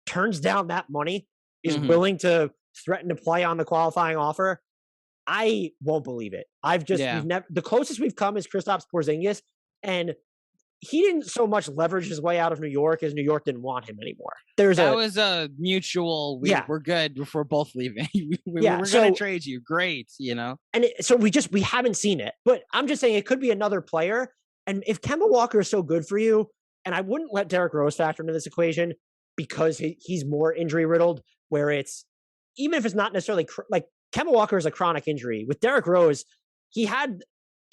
turns down that money, is willing to threaten to play on the qualifying offer, I won't believe it. The closest we've come is Kristaps Porzingis, and he didn't so much leverage his way out of New York as New York didn't want him anymore. That was a mutual, we're good if we're both leaving. we're going to trade you. Great, And so we haven't seen it. But I'm just saying it could be another player. And if Kemba Walker is so good for you, and I wouldn't let Derrick Rose factor into this equation because he's more injury-riddled, where it's, even if it's not necessarily, like Kemba Walker is a chronic injury. With Derrick Rose, he had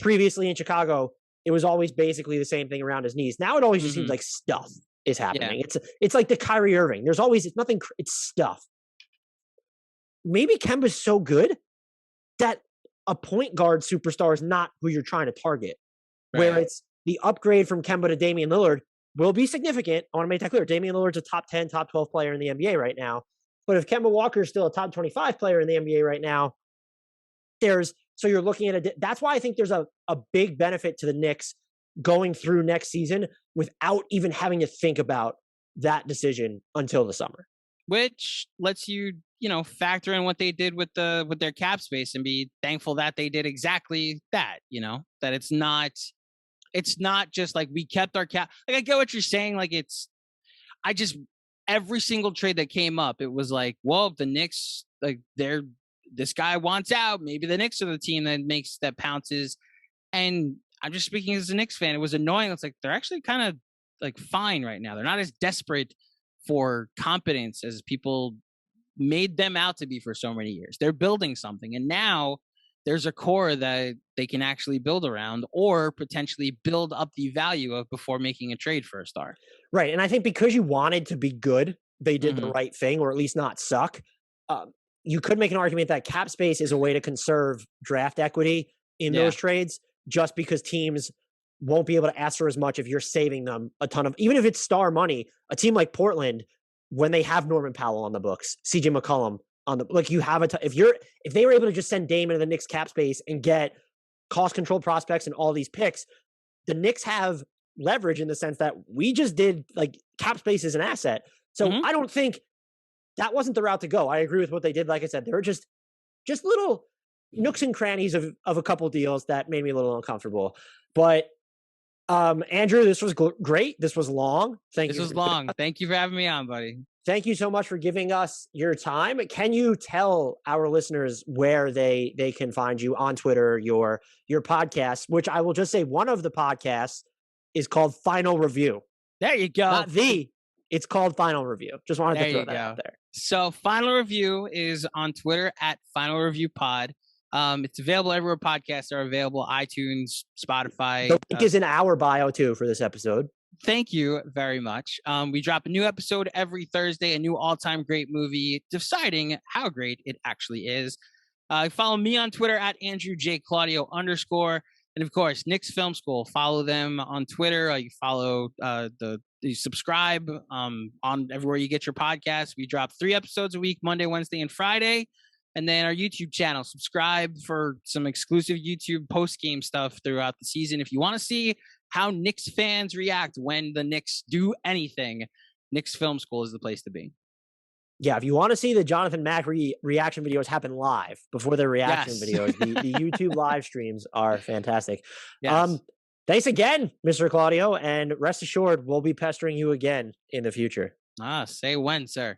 previously in Chicago, it was always basically the same thing around his knees. Now it always just seems like stuff is happening. Yeah. It's like the Kyrie Irving. It's nothing, it's stuff. Maybe Kemba's so good that a point guard superstar is not who you're trying to target. Right. Where it's the upgrade from Kemba to Damian Lillard will be significant. I want to make that clear. Damian Lillard's a top 10, top 12 player in the NBA right now. But if Kemba Walker is still a top 25 player in the NBA right now, so you're looking at that's why I think there's a big benefit to the Knicks going through next season without even having to think about that decision until the summer. Which lets you, factor in what they did with their cap space and be thankful that they did exactly that, that it's not just like we kept our cap. Like I get what you're saying. Like every single trade that came up, it was like, well, the Knicks, like this guy wants out. Maybe the Knicks are the team that pounces. And I'm just speaking as a Knicks fan. It was annoying. It's like, they're actually kind of like fine right now. They're not as desperate for competence as people made them out to be for so many years. They're building something. And now there's a core that they can actually build around or potentially build up the value of before making a trade for a star. Right. And I think because you wanted to be good, they did the right thing, or at least not suck. You could make an argument that cap space is a way to conserve draft equity in those trades, just because teams won't be able to ask for as much if you're saving them a ton of, even if it's star money. A team like Portland, when they have Norman Powell on the books, CJ McCollum on the, like you have if they were able to just send Dame into the Knicks cap space and get cost control prospects and all these picks, the Knicks have leverage in the sense that we just did, like, cap space is an asset. So I don't think that wasn't the route to go. I agree with what they did. Like I said, they were just little nooks and crannies of a couple deals that made me a little uncomfortable. But Andrew, this was great. This was long. This was long. Thank you for having me on, buddy. Thank you so much for giving us your time. Can you tell our listeners where they can find you on Twitter, your podcast, which I will just say one of the podcasts is called Final Review. There you go. It's called Final Review. Just wanted to throw that out there. So Final Review is on Twitter at Final Review Pod. It's available everywhere podcasts are available, iTunes, Spotify. The link is in our bio too for this episode. Thank you very much. We drop a new episode every Thursday, a new all-time great movie, deciding how great it actually is. Follow me on Twitter at Andrew J. Claudio _. And of course, Knicks Film School. Follow them on Twitter. You follow you subscribe on everywhere you get your podcasts. We drop 3 episodes a week, Monday, Wednesday, and Friday. And then our YouTube channel. Subscribe for some exclusive YouTube post-game stuff throughout the season. If you want to see how Knicks fans react when the Knicks do anything, Knicks Film School is the place to be. Yeah, if you want to see the Jonathan Mack reaction videos happen live before their reaction videos, the YouTube live streams are fantastic. Yes. Thanks again, Mr. Claudio, and rest assured, we'll be pestering you again in the future. Say when, sir.